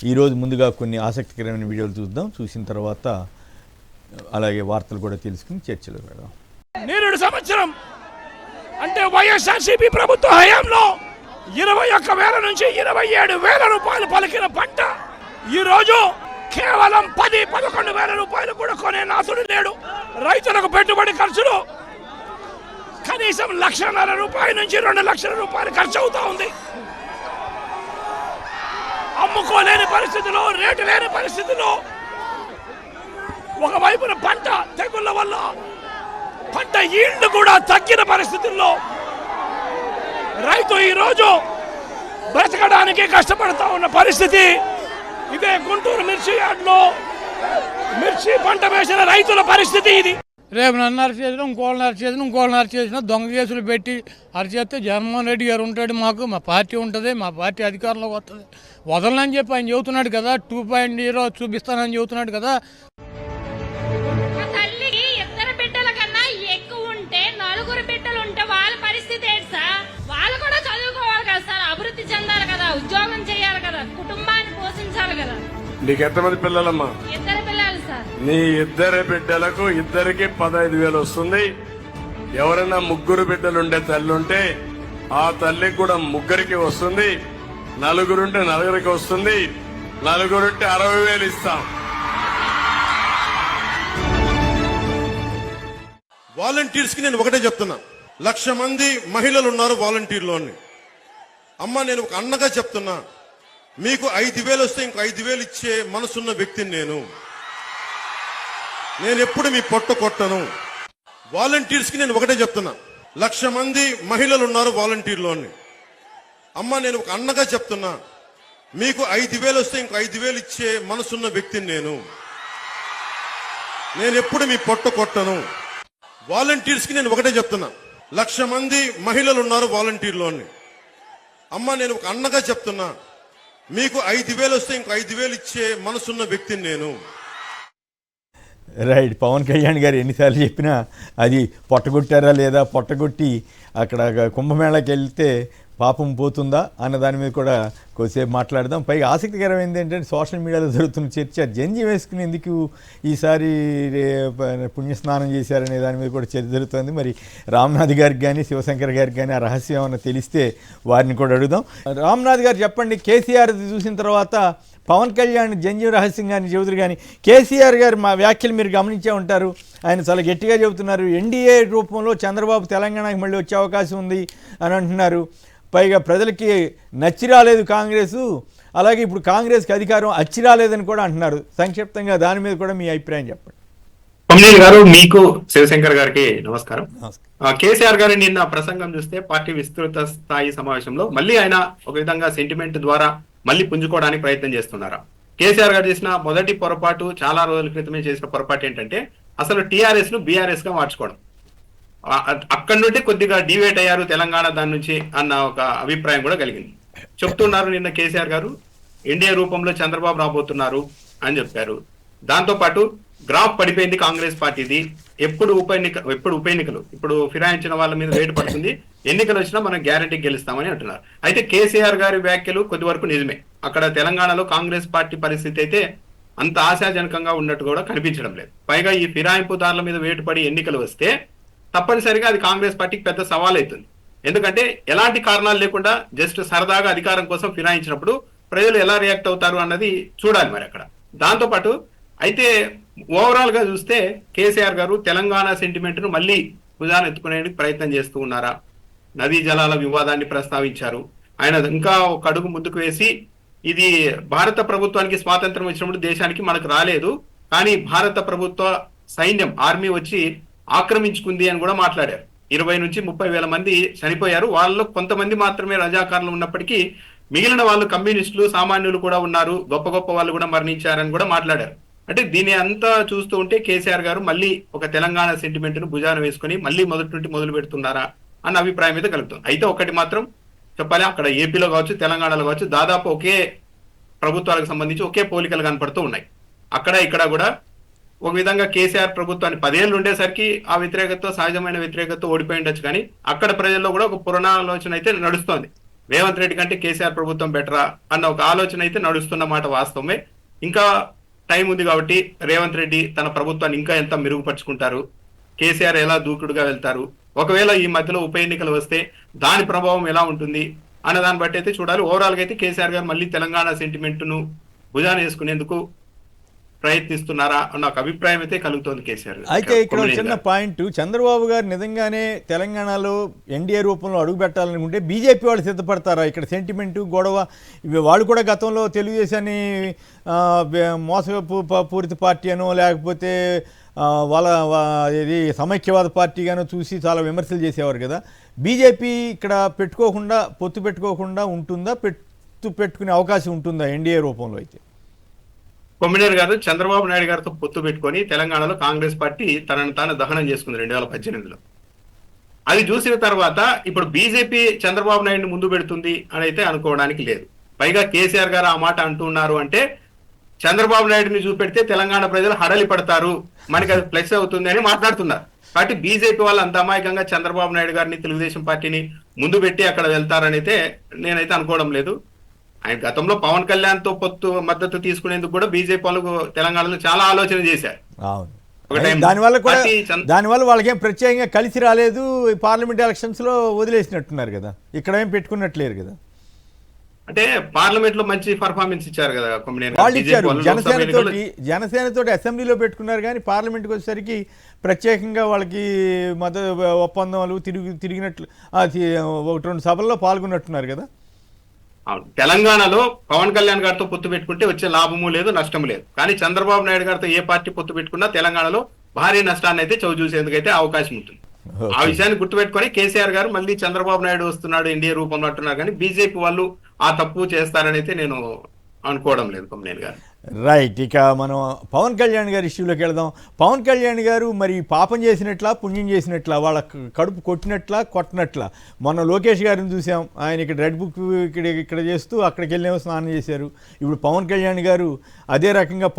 ఈరోజు ముందుగా కొన్ని ఆసక్తికరమైన వీడియోలు చూద్దాం. చూసిన తర్వాత అలాగే వార్తలు కూడా తెలుసుకుని చర్చలు పెడదాం. 2 సంవత్సరం అంటే వైఎస్ఆర్సీపీ ప్రభుత్వ హయాంలో 21,000 నుంచి 27,000 రూపాయలు పలికిన పంట ఈరోజు కేవలం 10-11,000 రూపాయలు కూడా కొనే నాథుడు లేడు. రైతులకు పెట్టుబడి ఖర్చులు కనీసం 1,50,000 రూపాయల నుంచి 2 లక్షల రూపాయలు ఖర్చు అవుతా ఉంది. అమ్ముకోలేని పరిస్థితిలో, రేటు లేని పరిస్థితిలో, ఒకవైపున పంట తెగుళ్ల వల్ల పంట ఈల్డ్ కూడా తగ్గిన పరిస్థితుల్లో రైతు ఈరోజు బ్రతకడానికి కష్టపడతా ఉన్న పరిస్థితి. ఇదే గుంటూరు మిర్చి యార్డ్లో మిర్చి పంట వేసిన రైతుల పరిస్థితి ఇది. రేపు నన్ను అరెస్ట్ చేసినా, ఇంకోళ్ళని అరెస్ట్ చేసినా, దొంగ కేసులు పెట్టి అరెస్ట్ చేస్తే జగన్మోహన్ రెడ్డి గారు ఉంటాడు, మా పార్టీ ఉంటుంది, మా పార్టీ అధికారంలోకి వస్తుంది. వదలనని చెప్పి ఆయన చెబుతున్నాడు కదా, 2.0 చూపిస్తానని చెబుతున్నాడు కదా. ఉద్యోగం చేయాలి కదా, కుటుంబాన్ని పోషించాలి కదా. నీకు ఎంతమంది పిల్లలమ్మా? 2 పిల్లలు సార్. నీ 2 బిడ్డలకు ఇద్దరికి 15,000 వస్తుంది. ఎవరైనా 3 బిడ్డలుండే తల్లి ఉంటే ఆ తల్లికి కూడా 3కి వస్తుంది. 4 ఉంటే 4కి వస్తుంది. 4 ఉంటే 60,000 ఇస్తాం. వాలంటీర్స్ కి నేను ఒకటే చెప్తున్నా, 1,00,000 మంది మహిళలు ఉన్నారు వాలంటీర్లోని. అమ్మ, నేను ఒక అన్నగా చెప్తున్నా, మీకు 5,000 వస్తే ఇంకో 5,000 ఇచ్చే మనసున్న వ్యక్తిని నేను ఎప్పుడు మీ పొట్ట కొట్టను. వాలంటీర్స్ కి నేను ఒకటే చెప్తున్నా, 1,00,000 మంది మహిళలు ఉన్నారు వాలంటీర్లోని. అమ్మ, నేను ఒక అన్నగా చెప్తున్నా, మీకు 5,000 వస్తే ఇంకో 5,000 ఇచ్చే మనసున్న వ్యక్తిని నేను ఎప్పుడు మీ పొట్ట కొట్టను. వాలంటీర్స్ కి నేను ఒకటే చెప్తున్నా, 1,00,000 మంది మహిళలు ఉన్నారు వాలంటీర్లోని. అమ్మ, నేను ఒక అన్నగా చెప్తున్నా, మీకు 5,000 వస్తే ఇంకో 5,000 ఇచ్చే మనసున్న వ్యక్తిని రైట్. పవన్ కళ్యాణ్ గారు ఎన్నిసార్లు చెప్పినా అది పొట్టగొట్టారా లేదా, పొట్టగొట్టి అక్కడ కుంభమేళాకి వెళ్తే పాపం పోతుందా అన్న దాని మీద కూడా కొద్దిసేపు మాట్లాడదాం. పైగా ఆసక్తికరమైంది ఏంటంటే సోషల్ మీడియాలో జరుగుతున్న చర్చ, జంజి వేసుకుని ఎందుకు ఈసారి పుణ్యస్నానం చేశారనే దాని మీద కూడా చర్చ జరుగుతుంది. మరి రామ్నాథ్ గారికి కానీ శివశంకర్ గారికి కానీ ఆ రహస్యం ఏమన్నా తెలిస్తే వారిని కూడా అడుగుదాం. రామ్నాథ్ గారు చెప్పండి, కేసీఆర్ చూసిన తర్వాత పవన్ కళ్యాణ్ జంజి రహస్యం కానీ చెబుతారు, కానీ కేసీఆర్ గారు మా వ్యాఖ్యలు మీరు గమనించే ఉంటారు. ఆయన చాలా గట్టిగా చెబుతున్నారు, ఎన్డీఏ రూపంలో చంద్రబాబు తెలంగాణకి మళ్ళీ వచ్చే అవకాశం ఉంది అని అంటున్నారు. పైగా ప్రజలకి నచ్చి రాలేదు కాంగ్రెసు, అలాగే ఇప్పుడు కాంగ్రెస్కి అధికారం అచ్చి రాలేదని కూడా అంటున్నారు. సంక్షిప్తంగా దాని మీద కూడా మీ అభిప్రాయం చెప్పండి. కొమ్మినేని గారు, మీకు శివశంకర్ గారికి నమస్కారం. కేసీఆర్ గారు నిన్న ప్రసంగం చూస్తే పార్టీ విస్తృత స్థాయి సమావేశంలో మళ్ళీ ఆయన ఒక విధంగా సెంటిమెంట్ ద్వారా మళ్ళీ పుంజుకోవడానికి ప్రయత్నం చేస్తున్నారా? కేసీఆర్ గారు చేసిన మొదటి పొరపాటు, చాలా రోజుల క్రితమే చేసిన పొరపాటు ఏంటంటే అసలు టీఆర్ఎస్ ను బీఆర్ఎస్ గా మార్చుకోవడం. అక్కడి నుండి కొద్దిగా డివేట్ అయ్యారు తెలంగాణ దాని నుంచి అన్న ఒక అభిప్రాయం కూడా కలిగింది. చెప్తున్నారు నిన్న కేసీఆర్ గారు ఎన్డీఏ రూపంలో చంద్రబాబు రాబోతున్నారు అని చెప్పారు. దాంతో పాటు గ్రాఫ్ పడిపోయింది కాంగ్రెస్ పార్టీది, ఎప్పుడు ఉప ఎన్నికలు ఇప్పుడు ఫిరాయించిన వాళ్ళ మీద రేటు పడుతుంది, ఎన్నికలు వచ్చినా మనం గ్యారంటీ గెలుస్తామని అంటున్నారు. అయితే కేసీఆర్ గారి వ్యాఖ్యలు కొద్ది వరకు నిజమే. అక్కడ తెలంగాణలో కాంగ్రెస్ పార్టీ పరిస్థితి అయితే అంత ఆశాజనకంగా ఉన్నట్టు కూడా కనిపించడం లేదు. పైగా ఈ ఫిరాయింపుదారుల మీద వేటు పడి ఎన్నికలు వస్తే తప్పనిసరిగా అది కాంగ్రెస్ పార్టీకి పెద్ద సవాల్ అవుతుంది. ఎందుకంటే ఎలాంటి కారణాలు లేకుండా జస్ట్ సరదాగా అధికారం కోసం ఫిరాయించినప్పుడు ప్రజలు ఎలా రియాక్ట్ అవుతారు అన్నది చూడాలి మరి అక్కడ. దాంతోపాటు అయితే ఓవరాల్ గా చూస్తే కేసీఆర్ గారు తెలంగాణ సెంటిమెంట్ ను మళ్ళీ భుజాన్ని ఎత్తుకునేందుకు ప్రయత్నం చేస్తూ ఉన్నారా? నదీ జలాల వివాదాన్ని ప్రస్తావించారు. ఆయన ఇంకా ఒక అడుగు ముందుకు వేసి ఇది భారత ప్రభుత్వానికి స్వాతంత్రం వచ్చినప్పుడు దేశానికి మనకు రాలేదు, కానీ భారత ప్రభుత్వ సైన్యం ఆర్మీ వచ్చి ఆక్రమించుకుంది అని కూడా మాట్లాడారు. 20 నుంచి 30,000 మంది చనిపోయారు. వాళ్ళలో కొంతమంది మాత్రమే రజాకారులు ఉన్నప్పటికీ మిగిలిన వాళ్ళు కమ్యూనిస్టులు, సామాన్యులు కూడా ఉన్నారు, గొప్ప గొప్ప వాళ్ళు కూడా మరణించారని కూడా మాట్లాడారు. అంటే దీని అంతా చూస్తూ ఉంటే కేసీఆర్ గారు మళ్ళీ ఒక తెలంగాణ సెంటిమెంట్ ను భుజాన వేసుకుని మళ్ళీ మొదటి నుండి మొదలు పెడుతున్నారా అన్న అభిప్రాయం మీద కలుగుతుంది. అయితే ఒకటి మాత్రం చెప్పాలి, అక్కడ ఏపీలో కావచ్చు, తెలంగాణలో కావచ్చు, దాదాపు ఒకే ప్రభుత్వాలకు సంబంధించి ఒకే పోలికలు కనపడుతూ ఉన్నాయి. అక్కడ ఇక్కడ కూడా ఒక విధంగా కేసీఆర్ ప్రభుత్వాన్ని 10 ఏళ్ళు ఉండేసరికి ఆ వ్యతిరేకత, సహజమైన వ్యతిరేకత ఓడిపోయి ఉండొచ్చు, కానీ అక్కడ ప్రజల్లో కూడా ఒక పునరాలోచన అయితే నడుస్తోంది. రేవంత్ రెడ్డి కంటే కేసీఆర్ ప్రభుత్వం బెటరా అన్న ఒక ఆలోచన అయితే నడుస్తున్న మాట వాస్తవమే. ఇంకా టైం ఉంది కాబట్టి రేవంత్ రెడ్డి తన ప్రభుత్వాన్ని ఇంకా ఎంత మెరుగుపరుచుకుంటారు, కేసీఆర్ ఎలా దూకుడుగా వెళ్తారు, ఒకవేళ ఈ మధ్యలో ఉప ఎన్నికలు వస్తే దాని ప్రభావం ఎలా ఉంటుంది అన్న దాన్ని బట్టి అయితే చూడాలి. ఓవరాల్ గా అయితే కేసీఆర్ గారు మళ్ళీ తెలంగాణ సెంటిమెంట్ ను భుజాన వేసుకునేందుకు ప్రయత్నిస్తున్నారా అన్న ఒక అభిప్రాయం అయితే కలుగుతోంది కేసీఆర్. అయితే ఇక్కడ చిన్న పాయింట్, చంద్రబాబు గారు నిజంగానే తెలంగాణలో ఎన్డీఏ రూపంలో అడుగు పెట్టాలనుకుంటే బీజేపీ వాళ్ళు సిద్ధపడతారా? ఇక్కడ సెంటిమెంటు గొడవ ఇవి వాళ్ళు కూడా గతంలో తెలుగుదేశాన్ని మోసపూరిత పార్టీ అనో లేకపోతే వాళ్ళ ఇది సమైక్యవాద పార్టీగానో చూసి చాలా విమర్శలు చేసేవారు కదా. బీజేపీ ఇక్కడ పొత్తు పెట్టుకోకుండా ఉంటుందా, పెట్టుకునే అవకాశం ఉంటుందా ఎన్డీఏ రూపంలో? అయితే కొమ్మినేని గారు చంద్రబాబు నాయుడు గారితో పొత్తు పెట్టుకొని తెలంగాణలో కాంగ్రెస్ పార్టీ తనను తాను దహనం చేసుకుంది 2018లో. అది చూసిన తర్వాత ఇప్పుడు బీజేపీ చంద్రబాబు నాయుడిని ముందు పెడుతుంది అని అయితే అనుకోవడానికి లేదు. పైగా కేసీఆర్ గారు ఆ మాట అంటున్నారు అంటే చంద్రబాబు నాయుడిని చూపెడితే తెలంగాణ ప్రజలు హడలి పడతారు, మనకి అది ప్లస్ అవుతుంది అని మాట్లాడుతున్నారు. కాబట్టి బీజేపీ వాళ్ళు అంత అమాయకంగా చంద్రబాబు నాయుడు గారిని తెలుగుదేశం పార్టీని ముందు పెట్టి అక్కడ వెళ్తారని అయితే నేనైతే అనుకోవడం లేదు. ఆయన గతంలో పవన్ కళ్యాణ్ తో మద్దతు తీసుకునేందుకు కూడా బీజేపీ వాళ్ళు తెలంగాణలో చాలా ఆలోచన చేశారు. దానివల్ల వాళ్ళకేం ప్రత్యేకంగా కలిసి రాలేదు. పార్లమెంట్ ఎలక్షన్స్ లో వదిలేసినట్టున్నారు కదా, ఇక్కడ ఏం పెట్టుకున్నట్లేరు కదా. అంటే పార్లమెంట్ లో మంచి పర్ఫార్మెన్స్ ఇచ్చారు కదా వాళ్ళు ఇచ్చారు. జనసేనతో అసెంబ్లీలో పెట్టుకున్నారు కానీ పార్లమెంట్కి వచ్చేసరికి ప్రత్యేకంగా వాళ్ళకి మద్దతు ఒప్పందాలు తిరిగినట్లు 1-2 సభల్లో పాల్గొన్నట్టున్నారు కదా. తెలంగాణలో పవన్ కళ్యాణ్ గారితో పొత్తు పెట్టుకుంటే వచ్చే లాభము లేదు, నష్టము లేదు. కానీ చంద్రబాబు నాయుడు గారితో ఏ పార్టీ పొత్తు పెట్టుకున్నా తెలంగాణలో భారీ నష్టాన్ని అయితే చవి చూసేందుకైతే అవకాశం ఉంటుంది. ఆ విషయాన్ని గుర్తుపెట్టుకొని కేసీఆర్ గారు మళ్ళీ చంద్రబాబు నాయుడు వస్తున్నాడు ఎన్డీఏ రూపంలో అంటున్నారు, కానీ బీజేపీ వాళ్ళు ఆ తప్పు చేస్తారని అయితే నేను అనుకోవడం లేదు కొమ్మినేని గారు. రైట్, ఇక మనం పవన్ కళ్యాణ్ గారి ఇష్యూలోకి వెళదాం. పవన్ కళ్యాణ్ గారు మరి పాపం చేసినట్లా పుణ్యం చేసినట్లా, వాళ్ళ కడుపు కొట్టినట్లా మొన్న లోకేష్ గారిని చూసాం, ఆయన ఇక్కడ రెడ్ బుక్ ఇక్కడ చేస్తూ అక్కడికి వెళ్ళేమో స్నానం చేశారు. ఇప్పుడు పవన్ కళ్యాణ్ గారు అదే రకంగా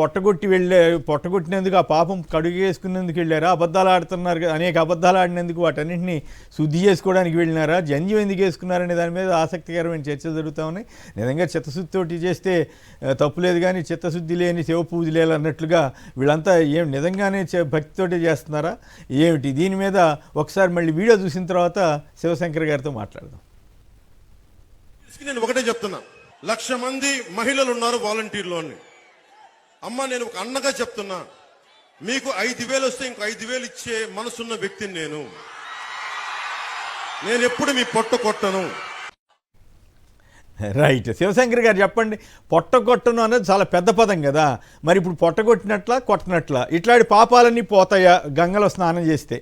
పొట్టగొట్టినందుకు ఆ పాపం కడుగు వేసుకునేందుకు వెళ్ళారా? అబద్ధాలు ఆడుతున్నారు, అనేక అబద్ధాలు ఆడినందుకు వాటన్నింటినీ శుద్ధి చేసుకోవడానికి వెళ్ళినారా? జంజం ఎందుకు వేసుకున్నారనే దాని మీద ఆసక్తికరమైన చర్చలు జరుగుతూ ఉన్నాయి. నిజంగా చిత్తశుద్ధితోటి చేస్తే తప్పులేదు, కానీ చిత్తశుద్ధి లేని శివ పూజలేలు అన్నట్లుగా వీళ్ళంతా ఏం నిజంగానే భక్తితోటి చేస్తున్నారా ఏమిటి? దీని మీద ఒకసారి మళ్ళీ వీడియో చూసిన తర్వాత శివశంకర్ గారితో మాట్లాడదాం. నేను ఒకటే చెప్తున్నా, 1,00,000 మంది మహిళలు ఉన్నారు వాలంటీర్లోని. అమ్మ నేను ఒక అన్నగా చెప్తున్నా, మీకు 5,000 వస్తే ఇంకో 5,000 ఇచ్చే మనసున్న వ్యక్తిని నేను ఎప్పుడు మీ పొట్ట కొట్టను. రైట్, శివశంకర్ గారు చెప్పండి. పొట్టగొట్టను అనేది చాలా పెద్ద పదం కదా, మరి ఇప్పుడు కొట్టనట్లా ఇట్లాంటి పాపాలన్నీ పోతాయా గంగలో స్నానం చేస్తే?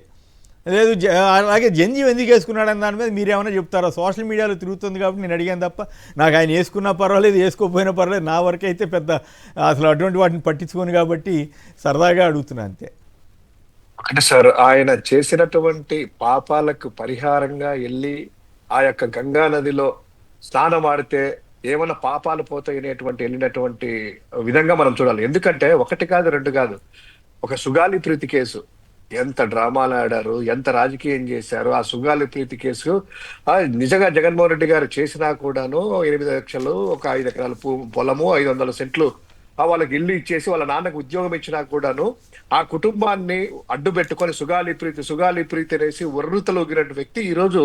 లేదు అలాగే జంజి ఎందుకు వేసుకున్నాడని దాని మీద మీరేమైనా చెప్తారా? సోషల్ మీడియాలో తిరుగుతుంది కాబట్టి నేను అడిగాను తప్ప, నాకు ఆయన వేసుకున్నా పర్వాలేదు వేసుకోకపోయినా పర్వాలేదు, నా వరకు అయితే పెద్ద అసలు అటువంటి వాటిని పట్టించుకోను కాబట్టి సరదాగా అడుగుతున్నా అంతే. ఒకటి సార్, ఆయన చేసినటువంటి పాపాలకు పరిహారంగా వెళ్ళి ఆ యొక్క గంగా నదిలో స్నానం ఆడితే ఏమన్నా పాపాలు పోతాయనేటువంటి వెళ్ళినటువంటి విధంగా మనం చూడాలి. ఎందుకంటే 1 కాదు 2 కాదు, ఒక సుగాలి ప్రీతి కేసు ఎంత డ్రామాలు ఆడారు, ఎంత రాజకీయం చేశారు. ఆ సుగాలి ప్రీతి కేసు నిజంగా జగన్మోహన్ రెడ్డి గారు చేసినా కూడాను 8 లక్షలు, ఒక 5 ఎకరాల పొలము, 500 సెంట్లు వాళ్ళకి ఇల్లు ఇచ్చేసి వాళ్ళ నాన్నకు ఉద్యోగం ఇచ్చినా కూడాను ఆ కుటుంబాన్ని అడ్డు పెట్టుకొని సుగాలి ప్రీతి అనేసి వర్రుతలోగిన వ్యక్తి ఈ రోజు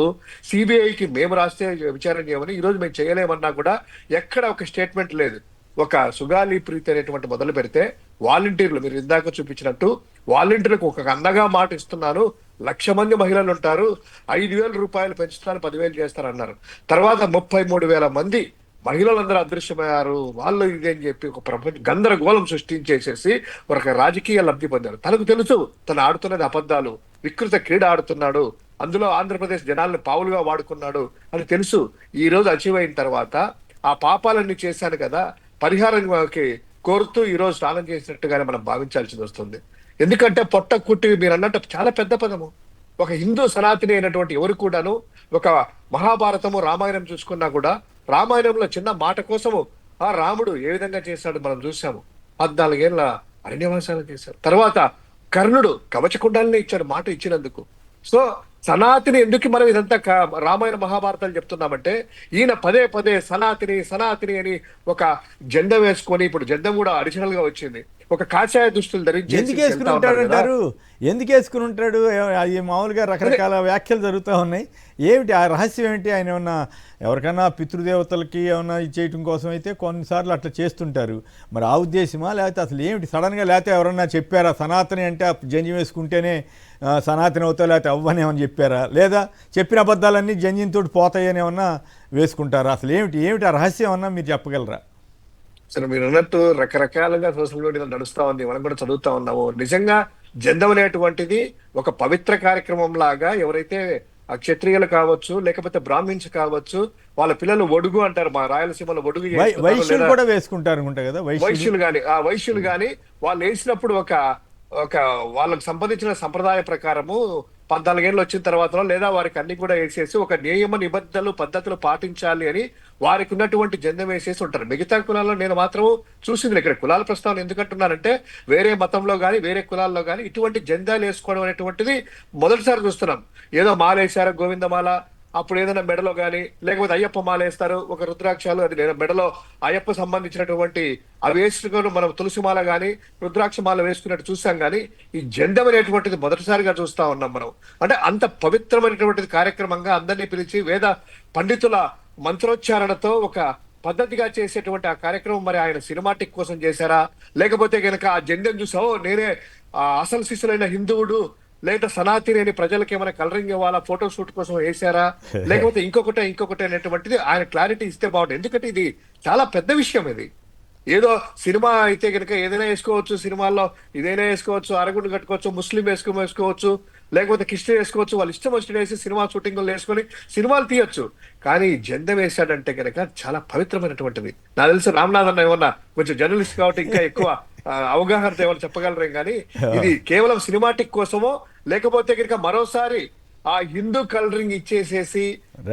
సిబిఐకి మేము రాస్తే విచారణ చేయమని, ఈ రోజు మేము చేయలేమన్నా కూడా ఎక్కడ ఒక స్టేట్మెంట్ లేదు. ఒక సుగాలి ప్రీతి అనేటువంటి మొదలు పెడితే వాలంటీర్లు మీరు ఇందాక చూపించినట్టు వాలంటీర్లకు ఒక అండగా మాట ఇస్తున్నాను, 1,00,000 మంది మహిళలు ఉంటారు, 5,000 రూపాయలు పెంచుతాను, 10,000 చేస్తారన్నారు. తర్వాత 33,000 మంది మహిళలందరూ అదృశ్యమయ్యారు. వాళ్ళు ఇదేం చెప్పి ఒక ప్రపంచ గందరగోళం సృష్టించేసేసి ఒక రాజకీయ లబ్ధి పొందారు. తనకు తెలుసు తను ఆడుతున్నది అబద్ధాలు, వికృత క్రీడ ఆడుతున్నాడు, అందులో ఆంధ్రప్రదేశ్ జనాలను పావులుగా వాడుకున్నాడు అని తెలుసు. ఈ రోజు అచీవ్ అయిన తర్వాత ఆ పాపాలన్నీ చేశాను కదా పరిహారంకి కోరుతూ ఈ రోజు స్నానం చేసినట్టుగానే మనం భావించాల్సి వస్తుంది. ఎందుకంటే పొట్ట కుట్టి మీరు అన్నట్టు చాలా పెద్ద పదము. ఒక హిందూ సనాతని అయినటువంటి ఎవరు కూడాను ఒక మహాభారతము రామాయణం చూసుకున్నా కూడా రామాయణంలో చిన్న మాట కోసము ఆ రాముడు ఏ విధంగా చేశాడు మనం చూసాము. 14 ఏళ్ళ అరణ్యవాసాలు చేశారు. తర్వాత కర్ణుడు కవచకుండాలనే ఇచ్చాడు మాట ఇచ్చినందుకు. సో సనాతిని ఎందుకు మనం ఇదంతా రామాయణ మహాభారతాలు చెప్తున్నామంటే ఈయన పదే పదే సనాతిని సనాతిని అని ఒక జెండా వేసుకొని, ఇప్పుడు జెండా కూడా అడిషనల్ గా వచ్చింది, ఒక కాషాయ దుస్తులు ధరించి ఎందుకు వేసుకుని ఉంటాడంటారు? ఎందుకు వేసుకుని ఉంటాడు? అది మామూలుగా రకరకాల వ్యాఖ్యలు జరుగుతూ ఉన్నాయి. ఏమిటి ఆ రహస్యం ఏంటి? ఆయన ఏమన్నా ఎవరికైనా పితృదేవతలకి ఏమన్నా చేయటం కోసం అయితే కొన్నిసార్లు అట్లా చేస్తుంటారు. మరి ఆ ఉద్దేశమా, లేకపోతే అసలు ఏమిటి సడన్గా? లేకపోతే ఎవరన్నా చెప్పారా సనాతని అంటే జంజి వేసుకుంటేనే సనాతని అవుతావు, లేకపోతే అవ్వని ఏమని చెప్పారా? లేదా చెప్పిన అబద్ధాలన్నీ జంజితో పోతాయని ఏమన్నా వేసుకుంటారా? అసలు ఏమిటి ఆ రహస్యం అన్నా మీరు చెప్పగలరా? సరే, మీరు అన్నట్టు రకరకాలుగా సోషల్ మీడియాలో నడుస్తా ఉంది, మనం కూడా చదువుతా ఉన్నాము. నిజంగా జెండం అనేటువంటిది ఒక పవిత్ర కార్యక్రమం లాగా ఎవరైతే క్షత్రియులు కావచ్చు, లేకపోతే బ్రాహ్మిన్స్ కావచ్చు, వాళ్ళ పిల్లలు ఒడుగు అంటారు, మా రాయలసీమలో ఒడుగు వైశ్యులు కూడా వేసుకుంటారు అనుకుంటా కదా. వైశ్యులు గాని వాళ్ళు వేసినప్పుడు ఒక వాళ్ళకు సంబంధించిన సంప్రదాయ ప్రకారము 14 ఏళ్ళు వచ్చిన తర్వాత లేదా వారికి అన్ని కూడా వేసేసి ఒక నియమ నిబద్ధతలు పద్ధతులు పాటించాలి అని వారికి ఉన్నటువంటి జెండం వేసేసి ఉంటారు. మిగతా కులాల్లో నేను మాత్రం చూసింది, ఇక్కడ కులాల ప్రస్తావన ఎందుకంటున్నానంటే వేరే మతంలో కానీ వేరే కులాల్లో కానీ ఇటువంటి జెండాలు వేసుకోవడం అనేటువంటిది మొదటిసారి చూస్తున్నాం. ఏదో మాల వేశారు, గోవిందమాల, అప్పుడు ఏదైనా మెడలో కానీ లేకపోతే అయ్యప్ప మాల వేస్తారు, ఒక రుద్రాక్షాలు, అది నేను మెడలో అయ్యప్ప సంబంధించినటువంటి అవి వేసుకుని మనం తులసి మాల కానీ రుద్రాక్ష మాల వేసుకున్నట్టు చూసాం. కానీ ఈ జెండం అనేటువంటిది మొదటిసారిగా చూస్తా ఉన్నాం మనం. అంటే అంత పవిత్రమైనటువంటిది కార్యక్రమంగా అందరినీ పిలిచి వేద పండితుల మంత్రోచ్చారణతో ఒక పద్ధతిగా చేసేటువంటి ఆ కార్యక్రమం మరి ఆయన సినిమాటిక్ కోసం చేశారా, లేకపోతే కనుక ఆ జెండం చూసావో నేనే అసలు శిశులైన హిందువుడు లేదా సనాతిని అని ప్రజలకు ఏమైనా కలరింగ్ ఇవ్వాలా, ఫోటో షూట్ కోసం వేసారా, లేకపోతే ఇంకొకటి అనేటువంటిది ఆయన క్లారిటీ ఇస్తే బాగుంటుంది. ఎందుకంటే ఇది చాలా పెద్ద విషయం. ఇది ఏదో సినిమా అయితే కనుక ఏదైనా వేసుకోవచ్చు, సినిమాల్లో ఇదైనా వేసుకోవచ్చు, అరగుండు కట్టుకోవచ్చు, ముస్లిం వేసుకోవచ్చు, లేకపోతే క్రిస్టియన్ వేసుకోవచ్చు, వాళ్ళు ఇష్టం వచ్చిన వేసి సినిమా షూటింగ్లు వేసుకొని సినిమాలు తీయొచ్చు. కానీ జెండం వేశాడంటే కనుక చాలా పవిత్రమైనటువంటిది. నాకు తెలుసు రామ్నాథ్ అన్న ఏమన్నా కొంచెం జర్నలిస్ట్ కాబట్టి ఇంకా ఎక్కువ అవగాహనతో ఏమన్నా చెప్పగలరేం, కానీ ఇది కేవలం సినిమాటిక్ కోసమో లేకపోతే కనుక మరోసారి ఆ హిందూ కలరింగ్ ఇచ్చేసేసి